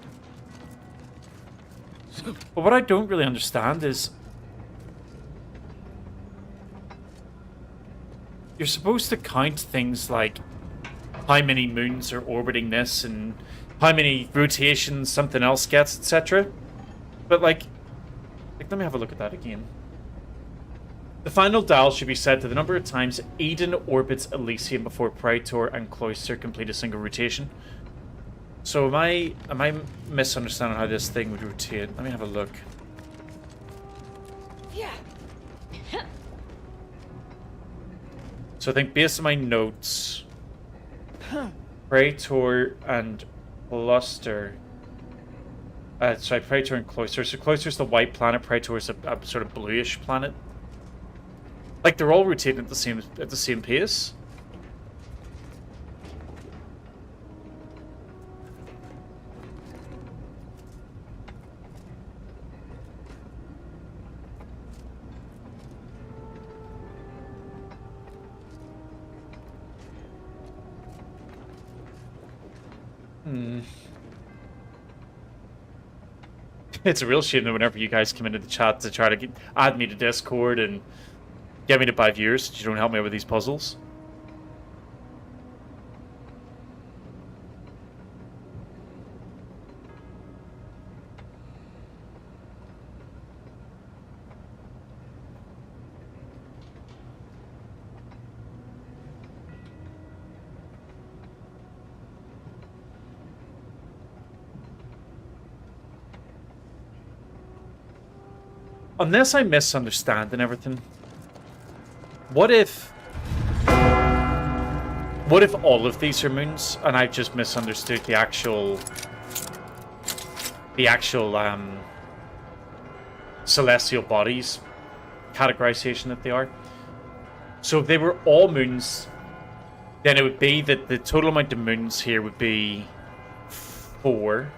But what I don't really understand is you're supposed to count things like how many moons are orbiting this and how many rotations something else gets, etc. But like, let me have a look at that again. The final dial should be set to the number of times Eden orbits Elysium before Praetor and Cloister complete a single rotation. So am I misunderstanding how this thing would rotate? Let me have a look. Yeah. So I think based on my notes, Praetor and Cluster. Sorry, Praetor and Cloister. So Cloister's the white planet, Praetor is a sort of bluish planet. Like they're all rotating at the same pace. It's a real shame that whenever you guys come into the chat to try to add me to Discord and get me to buy viewers, you don't help me with these puzzles. Unless I misunderstand and everything, what if all of these are moons and I've just misunderstood the actual celestial bodies categorization that they are? So if they were all moons, then it would be that the total amount of moons here would be 4,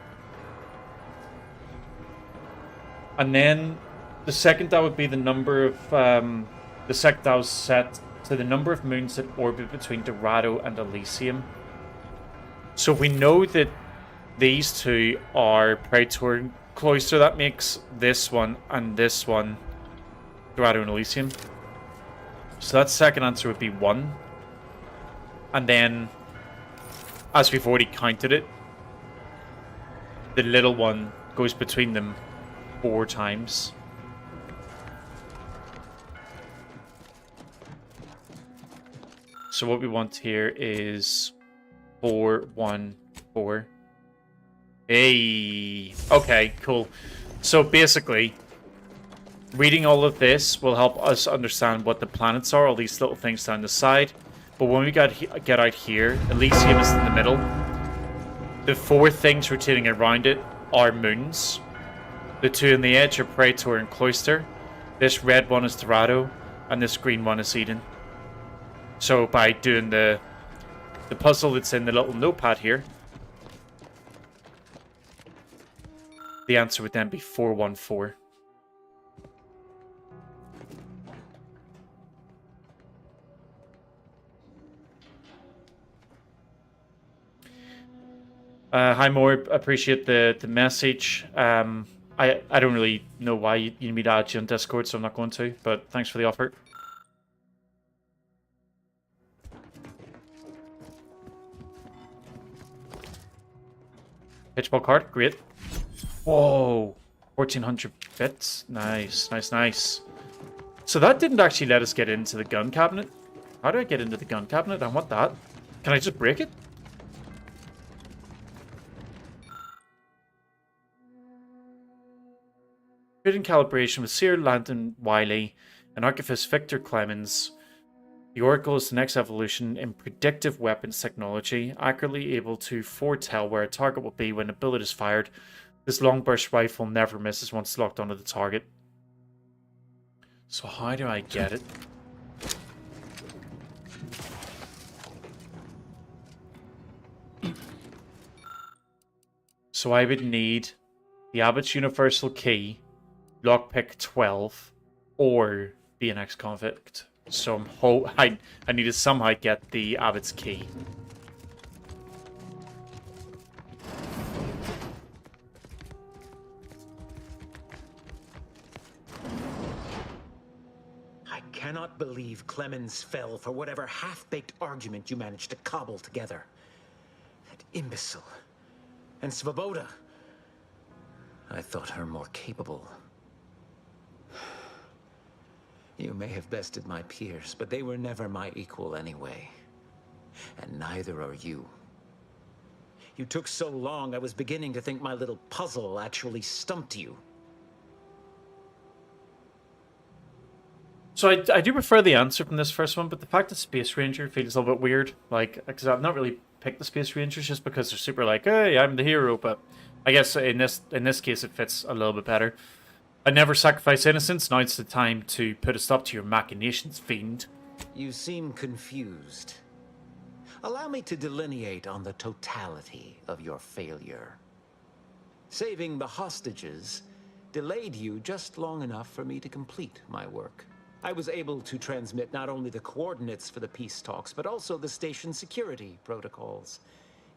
and then the second that would be the number of the second that was set to the number of moons that orbit between Dorado and Elysium. So if we know that these two are Praetor and Cloister, that makes this one and this one Dorado and Elysium. So that second answer would be 1. And then, as we've already counted it, the little one goes between them 4 times. So what we want here is 4, 1, 4. Hey, okay, cool. So basically, reading all of this will help us understand what the planets are, all these little things down the side. But when we get out here, Elysium is in the middle. The 4 things rotating around it are moons. The 2 on the edge are Praetor and Cloister. This red one is Dorado, and this green one is Eden. So by doing the puzzle that's in the little notepad here, The answer would then be 414. Hi, Moore. Appreciate the message. I don't really know why you need me to add you on Discord, so I'm not going to. But thanks for the offer. Pitchball card, great. Whoa, 1400 bits. Nice, nice, nice. So that didn't actually let us get into the gun cabinet. How do I get into the gun cabinet? I want that. Can I just break it? Good in calibration with Seer, Landon, Wiley, and Archivist Victor Clemens. The Oracle is the next evolution in predictive weapons technology, accurately able to foretell where a target will be when a bullet is fired. This long burst rifle never misses once locked onto the target. So how do I get it? So I would need the Abbott's Universal Key, Lockpick 12, or be an ex-convict. So I need to somehow get the Abbott's Key. I cannot believe Clemens fell for whatever half-baked argument you managed to cobble together. That imbecile. And Svoboda. I thought her more capable. You may have bested my peers, but they were never my equal anyway. And neither are you. You took so long, I was beginning to think my little puzzle actually stumped you. So I do prefer the answer from this first one, but the fact that Space Ranger feels a little bit weird. Like, because I've not really picked the Space Rangers just because they're super like, hey, I'm the hero, but I guess in this case it fits a little bit better. I never sacrifice innocence. Now it's the time to put a stop to your machinations, fiend. You seem confused. Allow me to delineate on the totality of your failure. Saving the hostages delayed you just long enough for me to complete my work. I was able to transmit not only the coordinates for the peace talks, but also the station security protocols,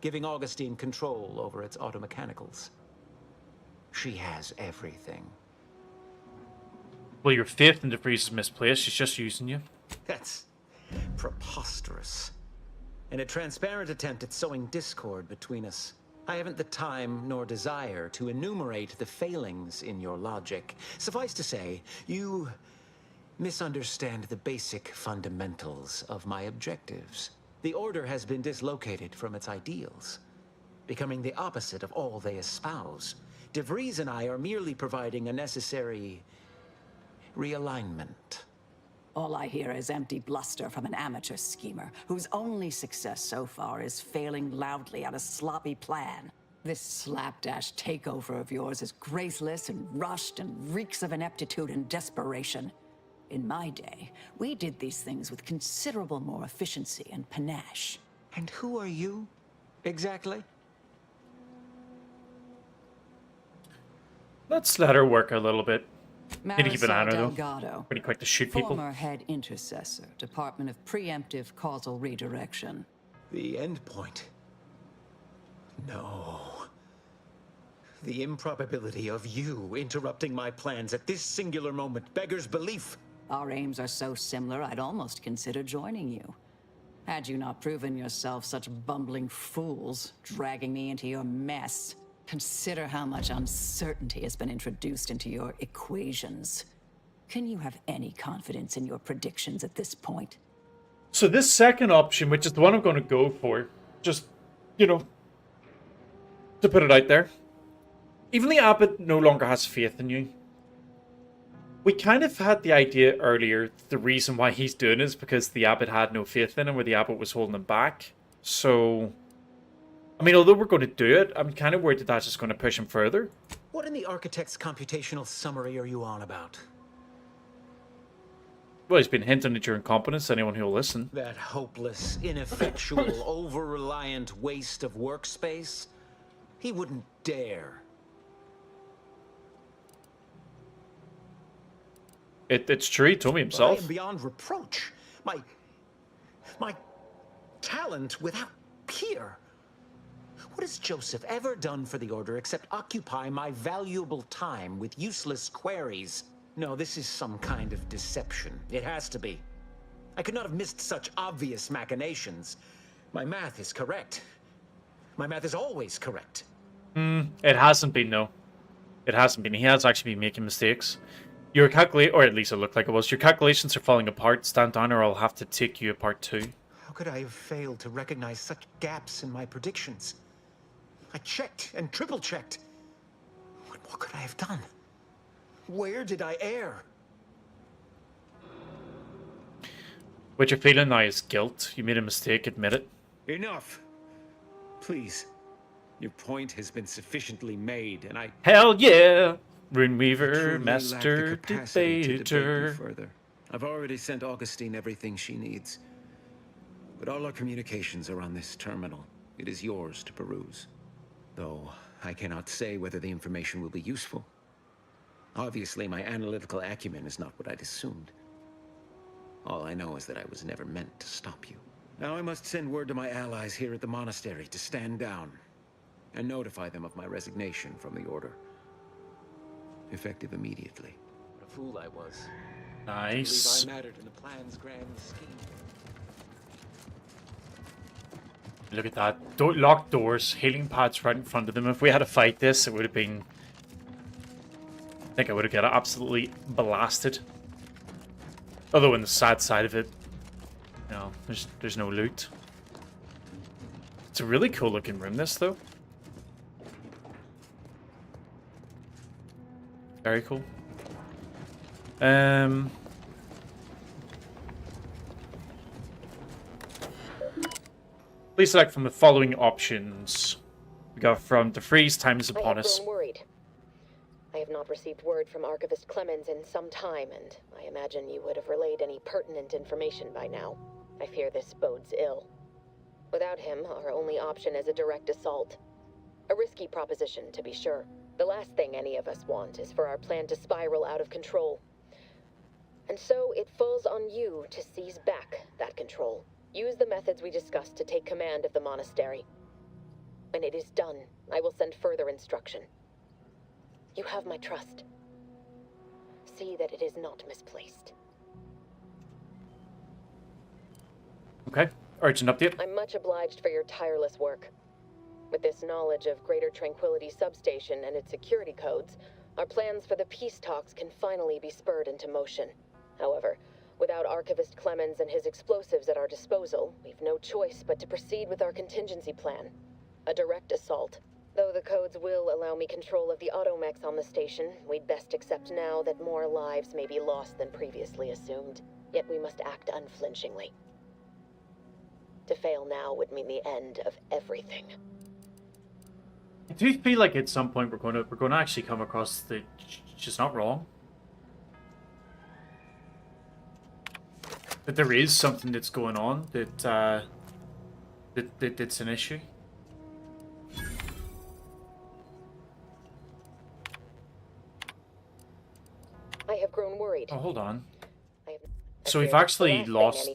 giving Augustine control over its automechanicals. She has everything. Well, your faith in DeVries is misplaced. She's just using you. That's preposterous. In a transparent attempt at sowing discord between us, I haven't the time nor desire to enumerate the failings in your logic. Suffice to say, you misunderstand the basic fundamentals of my objectives. The Order has been dislocated from its ideals, becoming the opposite of all they espouse. DeVries and I are merely providing a necessary realignment. All I hear is empty bluster from an amateur schemer whose only success so far is failing loudly at a sloppy plan. This slapdash takeover of yours is graceless and rushed and reeks of ineptitude and desperation. In my day, we did these things with considerable more efficiency and panache. And who are you, exactly? Let's let her work a little bit. Need to keep an eye on her, though. Delgado, Pretty quick to shoot people. former head intercessor, Department of Preemptive Causal Redirection. The end point. No. The improbability of you interrupting my plans at this singular moment beggars belief. Our aims are so similar, I'd almost consider joining you. Had you not proven yourself such bumbling fools, dragging me into your mess. Consider how much uncertainty has been introduced into your equations. Can you have any confidence in your predictions at this point? So this second option, which is the one I'm going to go for, just, you know, to put it out there. Even the Abbot no longer has faith in you. We kind of had the idea earlier, the reason why he's doing it is because the Abbot had no faith in him, or the Abbot was holding him back. So, I mean, although we're going to do it, I'm kind of worried that that's just going to push him further. What in the Architect's computational summary are you on about? Well, he's been hinting at your incompetence to anyone who will listen. That hopeless, ineffectual, over-reliant waste of workspace? He wouldn't dare. It's true, he told me I himself. am beyond reproach. My talent without peer. What has Joseph ever done for the Order except occupy my valuable time with useless queries? No, this is some kind of deception. It has to be. I could not have missed such obvious machinations. My math is correct. My math is always correct. It hasn't been, no. It hasn't been. He has actually been making mistakes. Your or at least it looked like it was. Your calculations are falling apart. Stand down or I'll have to take you apart too. How could I have failed to recognize such gaps in my predictions? I checked and triple-checked. What could I have done? Where did I err? What you're feeling now is guilt. You made a mistake, admit it. Enough. Please. Your point has been sufficiently made, and I... Hell yeah! Runeweaver, truly master lack the capacity to debate you debater. further. I've already sent Augustine everything she needs. But all our communications are on this terminal. It is yours to peruse. Though I cannot say whether the information will be useful. Obviously, my analytical acumen is not what I'd assumed. All I know is that I was never meant to stop you. Now I must send word to my allies here at the monastery to stand down and notify them of my resignation from the Order. Effective immediately. What a fool I was. Nice. I believe I mattered in the plan's grand scheme. Look at that. Locked doors, healing pads right in front of them. If we had to fight this, it would have been... I think I would have got absolutely blasted. Although on the sad side of it, you know, there's no loot. It's a really cool looking room, this, though. Very cool. Please select from the following options. We got from the freeze time is upon us. I have grown worried. I have not received word from Archivist Clemens in some time, and I imagine you would have relayed any pertinent information by now. I fear this bodes ill. Without him, our only option is a direct assault. A risky proposition, to be sure. The last thing any of us want is for our plan to spiral out of control. And so it falls on you to seize back that control. Use the methods we discussed to take command of the monastery. When it is done, I will send further instruction. You have my trust. See that it is not misplaced. Okay, urgent update. I'm much obliged for your tireless work. With this knowledge of Greater Tranquility Substation and its security codes, our plans for the peace talks can finally be spurred into motion. However, without Archivist Clemens and his explosives at our disposal, we've no choice but to proceed with our contingency plan. A direct assault. Though the codes will allow me control of the automechs on the station, we'd best accept now that more lives may be lost than previously assumed. Yet we must act unflinchingly. To fail now would mean the end of everything. I do feel like at some point we're going to actually come across the... She's not wrong. That there is something that's going on that's an issue. I have grown worried. Oh, hold on. So we've actually lost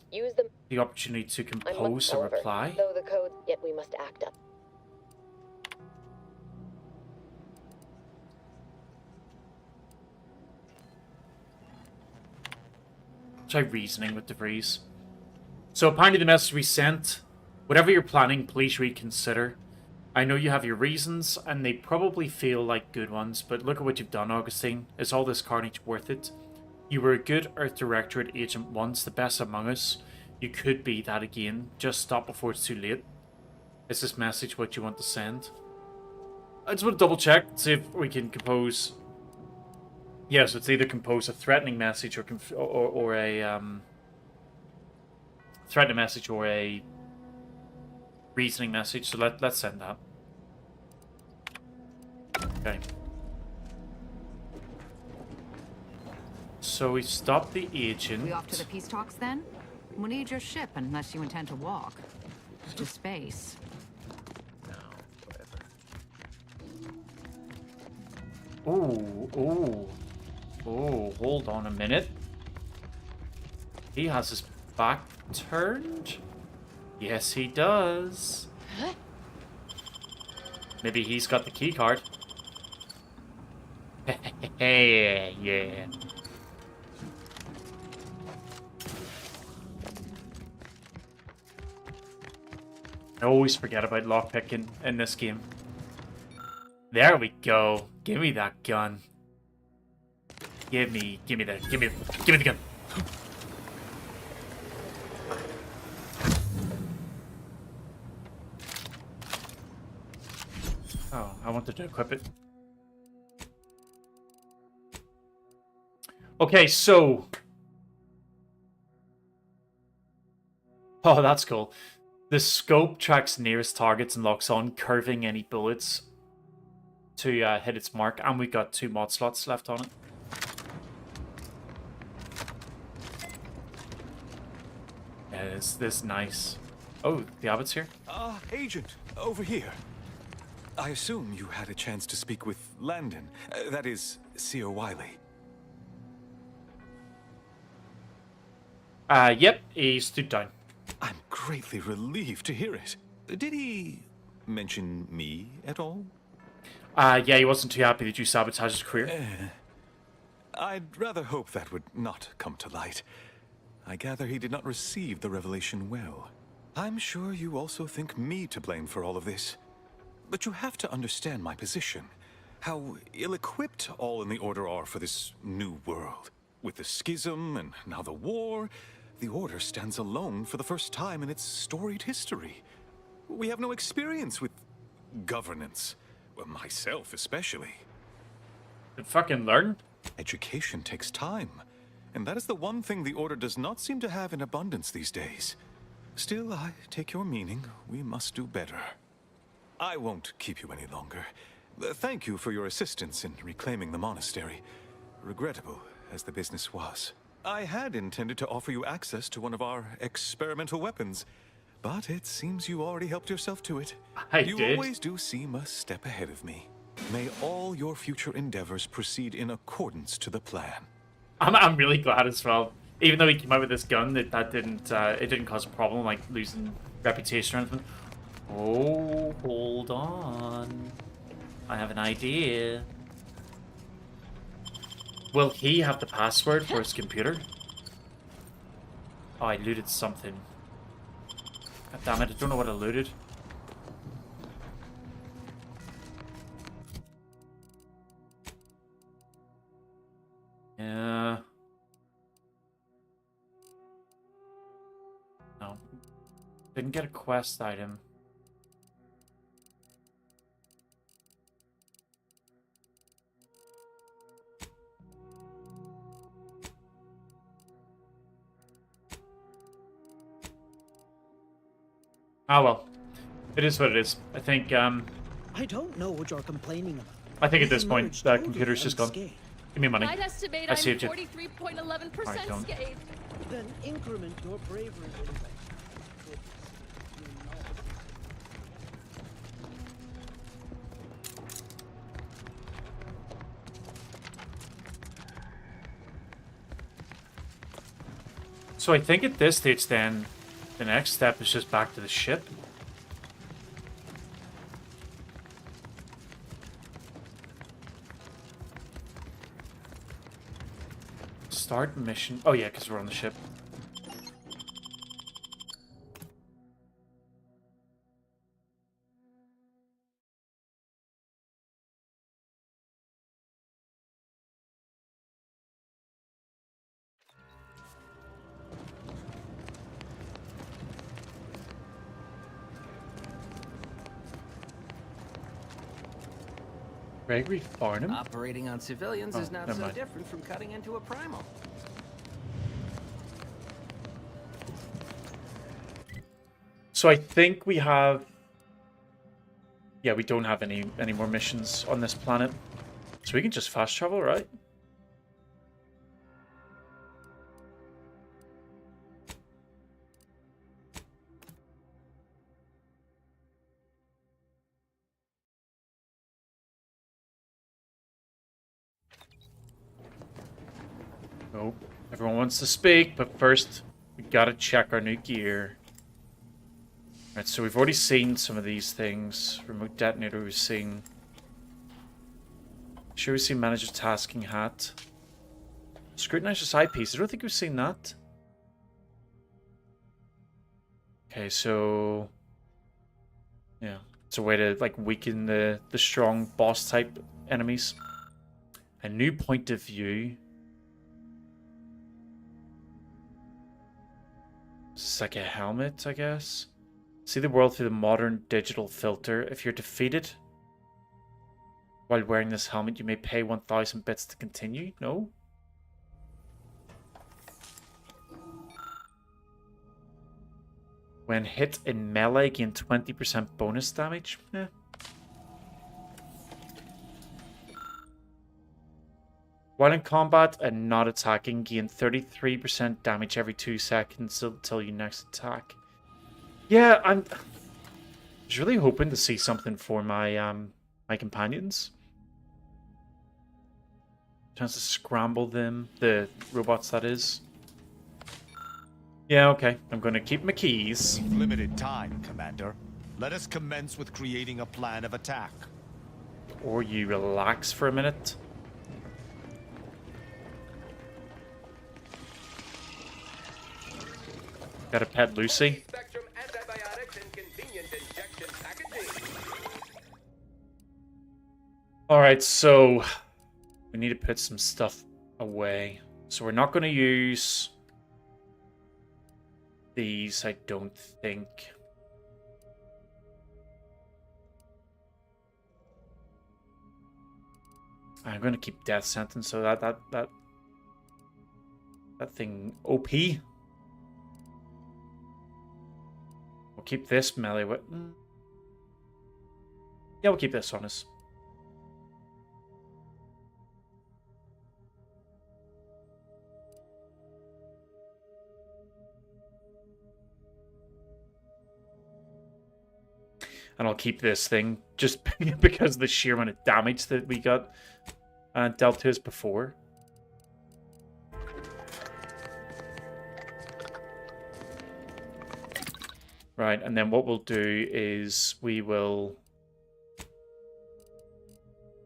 the opportunity to compose a reply. Though the code, yet we must act up. Try reasoning with DeVries. So apparently the message we sent, whatever you're planning, please reconsider. I know you have your reasons, and they probably feel like good ones, but look at what you've done, Augustine. Is all this carnage worth it? You were a good Earth Directorate agent once, the best among us. You could be that again. Just stop before it's too late. Is this message what you want to send? I just want to double check, see if we can compose... Yeah, so it's either compose a threatening message or a threatening message or a reasoning message. So let's send that. Okay. So we stopped the agent. We off to the peace talks then? We'll need your ship unless you intend to walk to space. No, whatever. Ooh. Oh, hold on a minute. He has his back turned. Yes, he does. Maybe he's got the key card. Hey, yeah. I always forget about lockpicking in this game. There we go. Give me that gun. Give me the gun. Oh, I wanted to equip it. Okay, so... Oh, that's cool. The scope tracks nearest targets and locks on, curving any bullets to hit its mark, and we've got 2 mod slots left on it. Yeah, this is nice. Oh, the abbot's here? Agent, over here. I assume you had a chance to speak with Landon, that is, Seer Wiley. Yep, he stood down. I'm greatly relieved to hear it. Did he mention me at all? Yeah, he wasn't too happy that you sabotaged his career. I'd rather hope that would not come to light. I gather he did not receive the revelation well. I'm sure you also think me to blame for all of this. But you have to understand my position. How ill-equipped all in the Order are for this new world. With the schism and now the war, the Order stands alone for the first time in its storied history. We have no experience with governance. Well, myself especially. Fucking learn. Education takes time. And that is the one thing the Order does not seem to have in abundance these days. Still, I take your meaning. We must do better. I won't keep you any longer. Thank you for your assistance in reclaiming the monastery. Regrettable as the business was. I had intended to offer you access to one of our experimental weapons, but it seems you already helped yourself to it. You always do seem a step ahead of me. May all your future endeavors proceed in accordance to the plan. I'm really glad as well. Even though he came out with this gun, that didn't cause a problem like losing reputation or anything. Oh, hold on. I have an idea. Will he have the password for his computer? Oh, I looted something. God damn it, I don't know what I looted. Yeah. No. Didn't get a quest item. Ah well. It is what it is. I think I don't know what you're complaining about. I think at this point the computer's just gone. Give me money. I'd estimate I saved you. 43.11% scathed. Then increment your bravery a little bit. So I think at this stage then, the next step is just back to the ship. Start mission. Oh yeah, because we're on the ship. Gregory Farnham? Operating on civilians is not never so mind. different from cutting into a primal. So I think we have... Yeah, we don't have any more missions on this planet. So we can just fast travel, right? Nope. Everyone wants to speak, but first we gotta check our new gear. Right, so we've already seen some of these things. Remote detonator we've seen. Sure, we've seen manager's tasking hat. Scrutinizer's eyepiece. I don't think we've seen that. Okay, so yeah, it's a way to like weaken the strong boss type enemies. A new point of view. It's like a helmet, I guess. See the world through the modern digital filter. If you're defeated while wearing this helmet, you may pay 1,000 bits to continue. No? When hit in melee, gain 20% bonus damage. Yeah. While in combat and not attacking, gain 33% damage every 2 seconds until you next attack. Yeah, I was really hoping to see something for my my companions. Chance to scramble them, the robots that is. Yeah, okay. I'm going to keep my keys. We've limited time, Commander. Let us commence with creating a plan of attack. Or you relax for a minute. Got a pet Lucy. Alright, so we need to put some stuff away. So we're not going to use these, I don't think. I'm going to keep Death Sentence, so that thing OP. We'll keep this melee weapon. Yeah, we'll keep this on us. And I'll keep this thing just because of the sheer amount of damage that we got dealt to us before. Right, and then what we'll do is we will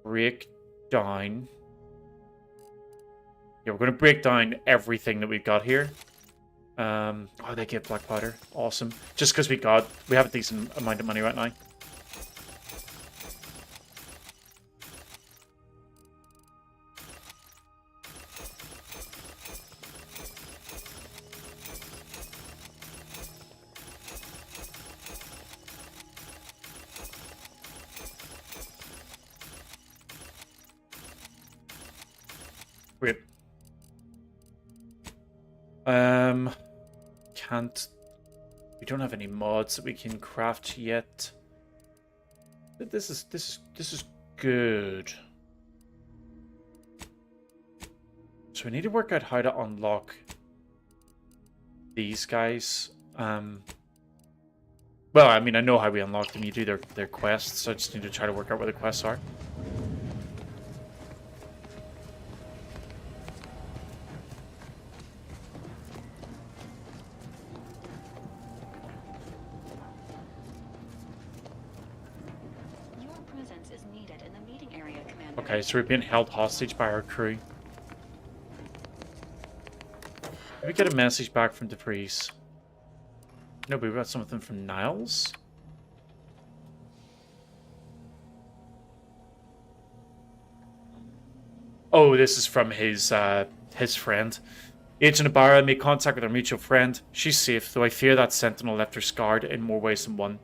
break down. Yeah, we're going to break down everything that we've got here. Oh, they get black powder. Awesome. Just because we have a decent amount of money right now. Great. We don't have any mods that we can craft yet. This is good. So we need to work out how to unlock these guys. Well, I mean, I know how we unlock them. You do their quests, so I just need to try to work out where the quests are. Okay, so we're being held hostage by our crew. Did we get a message back from DeFreeze? No, but we got something from Niles. Oh, this is from his friend. Agent Ibarra made contact with our mutual friend. She's safe, though I fear that Sentinel left her scarred in more ways than one.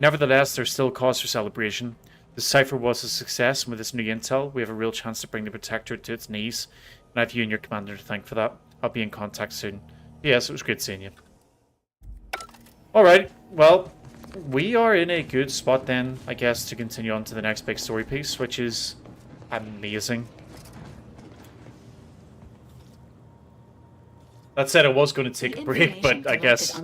Nevertheless, there's still cause for celebration. The cipher was a success, and with this new intel, we have a real chance to bring the Protector to its knees. And I have you and your commander to thank for that. I'll be in contact soon. Yes, it was great seeing you. Alright, well, we are in a good spot then, I guess, to continue on to the next big story piece, which is amazing. That said, I was going to take a break, but I guess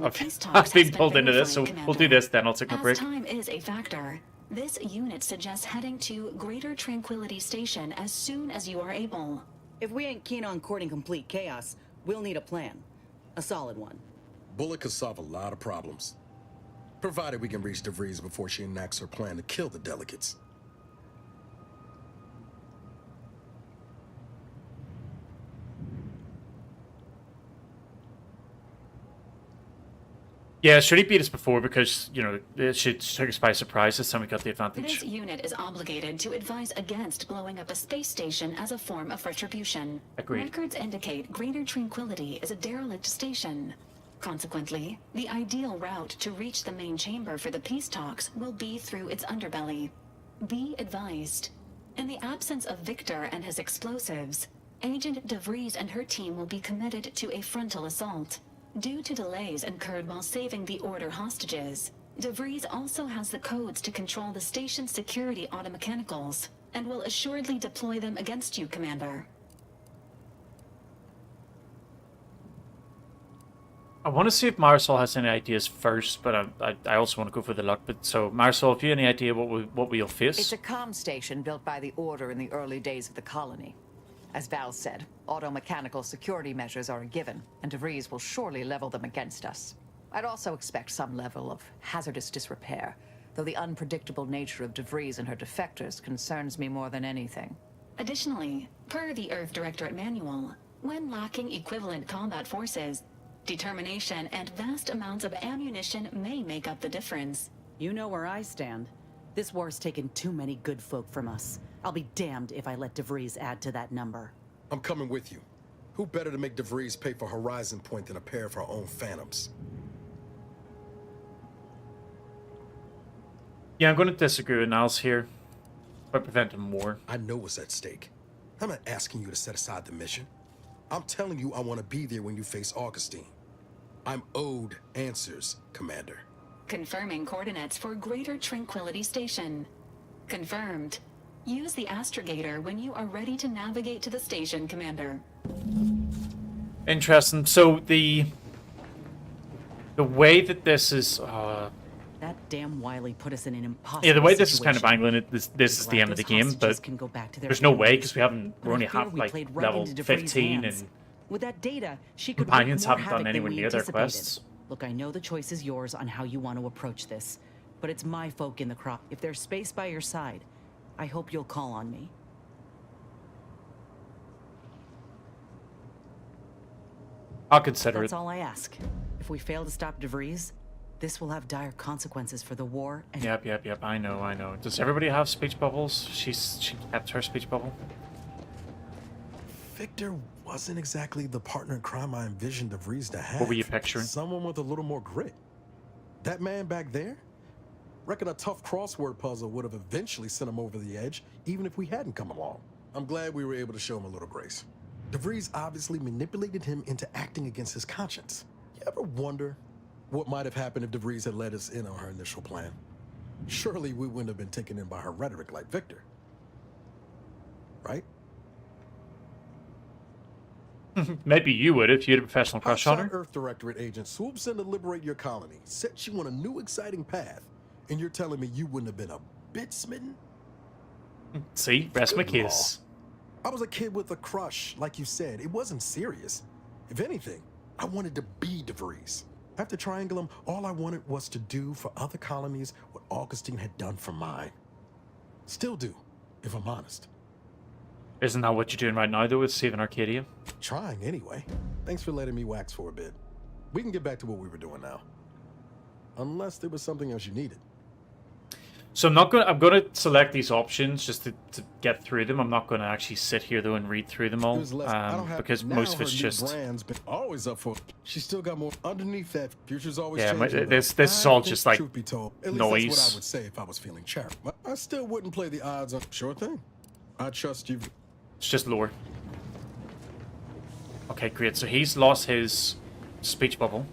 I've been pulled into this, so we'll do this then. I'll take my break. Time is a factor. This unit suggests heading to Greater Tranquility Station as soon as you are able. If we ain't keen on courting complete chaos, We'll need a plan. A solid one. Bullet could solve a lot of problems. Provided we can reach DeVries before she enacts her plan to kill the delegates. Yeah, should he beat us before because, you know, it should take us by surprise this time we got the advantage. This unit is obligated to advise against blowing up a space station as a form of retribution. Agreed. Records indicate Greater Tranquility is a derelict station. Consequently, the ideal route to reach the main chamber for the peace talks will be through its underbelly. Be advised. In the absence of Victor and his explosives, Agent DeVries and her team will be committed to a frontal assault. Due to delays incurred while saving the Order hostages, DeVries also has the codes to control the station's security automechanicals, and will assuredly deploy them against you, Commander. I want to see if Marisol has any ideas first, but I also want to go for the luck. But so, Marisol, if you have any idea what we'll face? It's a comm station built by the Order in the early days of the colony. As Val said, auto-mechanical security measures are a given, and DeVries will surely level them against us. I'd also expect some level of hazardous disrepair, though the unpredictable nature of DeVries and her defectors concerns me more than anything. Additionally, per the Earth Directorate Manual, when lacking equivalent combat forces, determination and vast amounts of ammunition may make up the difference. You know where I stand. This war's taken too many good folk from us. I'll be damned if I let DeVries add to that number. I'm coming with you. Who better to make DeVries pay for Horizon Point than a pair of her own phantoms? Yeah, I'm going to disagree with Niles here. But prevent him war. I know what's at stake. I'm not asking you to set aside the mission. I'm telling you I want to be there when you face Augustine. I'm owed answers, Commander. Confirming coordinates for Greater Tranquility Station. Confirmed. Use the astrogator when you are ready to navigate to the station, Commander. Interesting. So the way that this is... That damn Wiley put us in an impossible yeah, the way this situation. is kind of angling it, this is the end of the game, but there's no way because we're only half like level 15 and with that data, she could companions wreak more haven't done havoc anywhere than we near their anticipated. quests. Look, I know the choice is yours on how you want to approach this, but it's my folk in the crop. If there's space by your side, I hope you'll call on me. I'll consider That's it. all I ask. If we fail to stop DeVries, this will have dire consequences for the war and... Yep. I know. Does everybody have speech bubbles? She kept her speech bubble. Victor wasn't exactly the partner in crime I envisioned DeVries to have. What were you picturing? Someone with a little more grit. That man back there? Reckon a tough crossword puzzle would have eventually sent him over the edge, even if we hadn't come along. I'm glad we were able to show him a little grace. DeVries obviously manipulated him into acting against his conscience. You ever wonder what might have happened if DeVries had let us in on her initial plan? Surely we wouldn't have been taken in by her rhetoric like Victor. Right? Maybe you would if you had a professional crush on her. Earth Directorate agent swoops in to liberate your colony, sets you on a new exciting path, and you're telling me you wouldn't have been a bit smitten? See, rest my case. I was a kid with a crush, like you said. It wasn't serious. If anything, I wanted to be DeVries. After Triangulum, all I wanted was to do for other colonies what Augustine had done for mine. Still do, if I'm honest. Isn't that what you're doing right now, though, with saving Arcadia? Trying, anyway. Thanks for letting me wax for a bit. We can get back to what we were doing now. Unless there was something else you needed. So I'm gonna select these options just to get through them. I'm not gonna actually sit here though and read through them all because most of it's just brand's been always up for. She's still got more underneath that. Future's always yeah. changing. This is all just like truth be told, at least noise. That's what I would say if I was feeling charitable. I still wouldn't play the odds on. Sure thing. I trust you. It's just lore. Okay, great. So he's lost his speech bubble.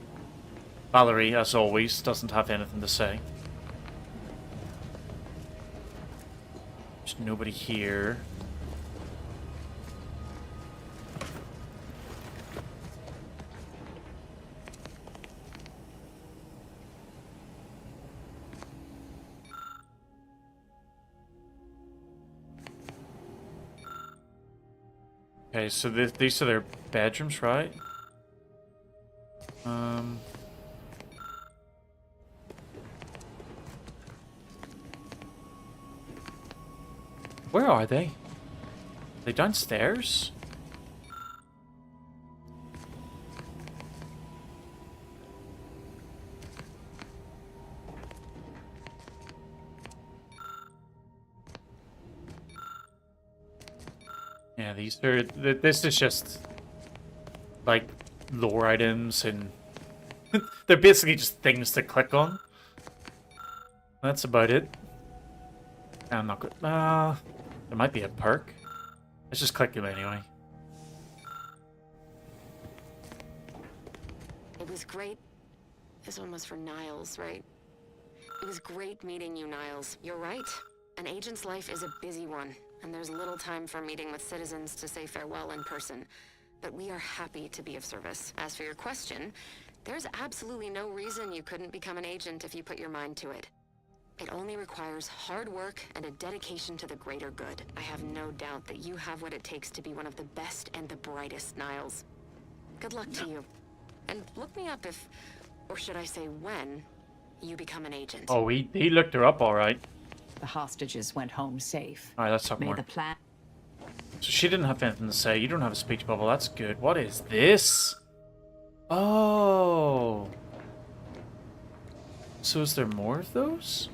Valerie, as always, doesn't have anything to say. There's nobody here. Okay, so these are their bedrooms, right? Where are they? Are they downstairs? Yeah, these are. This is just like lore items, and they're basically just things to click on. That's about it. I'm not good. There might be a perk. Let's just click them anyway. It was great. This one was for Niles, right? It was great meeting you, Niles. You're right. An agent's life is a busy one, and there's little time for meeting with citizens to say farewell in person. But we are happy to be of service. As for your question, there's absolutely no reason you couldn't become an agent if you put your mind to it. It only requires hard work and a dedication to the greater good. I have no doubt that you have what it takes to be one of the best and the brightest, Niles. Good luck to you. And look me up if, or should I say when, you become an agent. Oh, he looked her up all right. The hostages went home safe. All right, let's talk more. The plan. So she didn't have anything to say. You don't have a speech bubble. That's good. What is this? Oh. So is there more of those?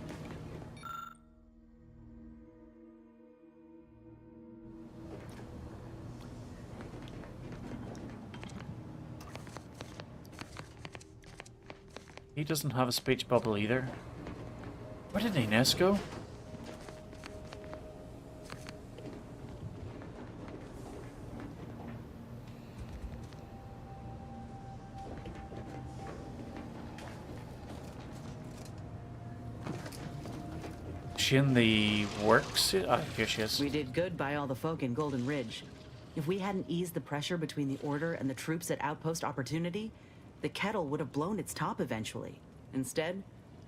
He doesn't have a speech bubble either. Where did Inez go? Is she in the works? Ah, here she is. We did good by all the folk in Golden Ridge. If we hadn't eased the pressure between the Order and the troops at Outpost Opportunity, the kettle would have blown its top eventually. Instead,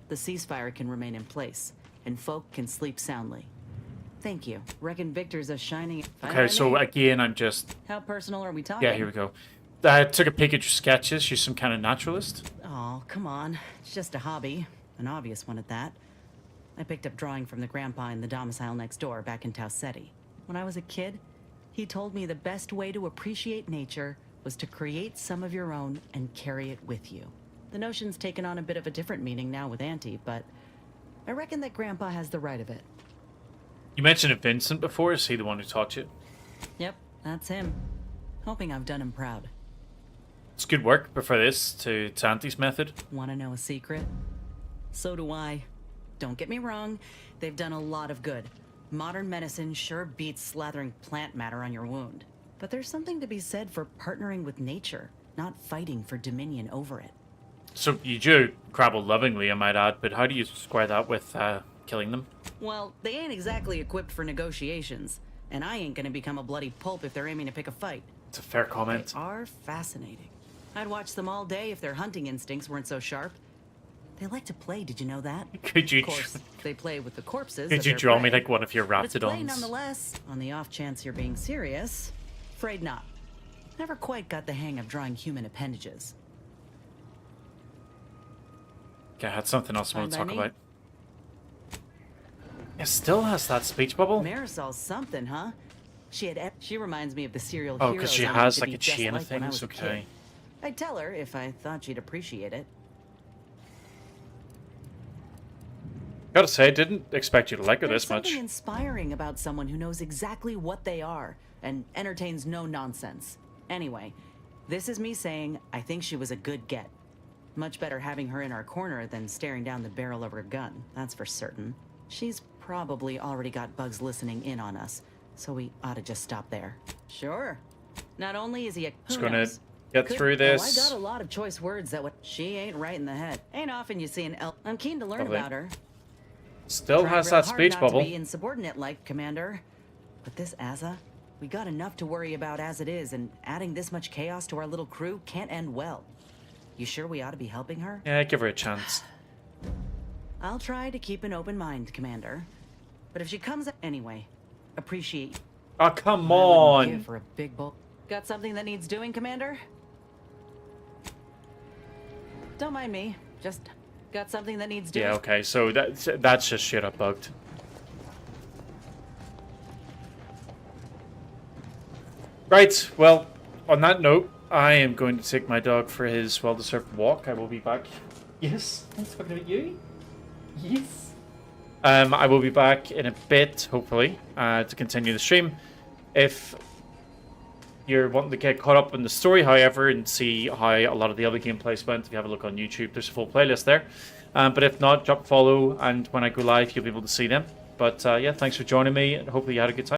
the ceasefire can remain in place, and folk can sleep soundly. Thank you. Reckon Victor's a shining... Okay, so again, I'm just... How personal are we talking? Yeah, here we go. I took a peek at your sketches. She's some kind of naturalist. Oh, come on. It's just a hobby. An obvious one at that. I picked up drawing from the grandpa in the domicile next door back in Taucetti. When I was a kid, he told me the best way to appreciate nature was to create some of your own and carry it with you. The notion's taken on a bit of a different meaning now with Auntie, but I reckon that Grandpa has the right of it. You mentioned Vincent before. Is he the one who taught you? Yep, that's him. Hoping I've done him proud. It's good work. Prefer this to Auntie's method. Want to know a secret? So do I. Don't get me wrong, they've done a lot of good. Modern medicine sure beats slathering plant matter on your wound. But there's something to be said for partnering with nature, not fighting for dominion over it. So you do crabble lovingly, I might add, but how do you square that with killing them? Well, they ain't exactly equipped for negotiations, and I ain't gonna become a bloody pulp if they're aiming to pick a fight. It's a fair comment. They are fascinating. I'd watch them all day if their hunting instincts weren't so sharp. They like to play, did you know that? Could you... Of course, they play with the corpses. Could you draw me like one of your It's play raptidons? nonetheless. On the off chance you're being serious, afraid not. Never quite got the hang of drawing human appendages. Okay, I had something else I want to Fine talk by me. about. It still has that speech bubble? Marisol's something, huh? She reminds me of the serial Oh, heroes because she I has used to like be a just chain like of when I things. was a kid. Okay. I'd tell her if I thought she'd appreciate it. Gotta say, I didn't expect you to like her There's this much. something inspiring about someone who knows exactly what they are and entertains no nonsense. Anyway, this is me saying I think she was a good get. Much better having her in our corner than staring down the barrel of her gun, that's for certain. She's probably already got bugs listening in on us, so we ought to just stop there. Sure. Not only is he a... Just gonna get through this. Oh, I got a lot of choice words that would... She ain't right in the head. Ain't often you see an elf. I'm keen to learn Lovely. about her. Still Tried has real that hard speech not bubble. To be insubordinate-like, Commander. But this Azza, we got enough to worry about as it is, and adding this much chaos to our little crew can't end well. You sure we ought to be helping her? Yeah, give her a chance. I'll try to keep an open mind, Commander. But if she comes anyway, appreciate. Oh, come I wouldn't on. give for a big bowl. Got something that needs doing, Commander? don't mind me. Just got something that needs doing. Yeah, okay, so that's just straight up bugged. Right, well, on that note, I am going to take my dog for his well-deserved walk. I will be back. Yes, I'm talking about you. Yes. I will be back in a bit, hopefully, to continue the stream. If you're wanting to get caught up in the story, however, and see how a lot of the other gameplays went, if you have a look on YouTube, there's a full playlist there. But if not, drop a follow, and when I go live, you'll be able to see them. But yeah, thanks for joining me, and hopefully you had a good time.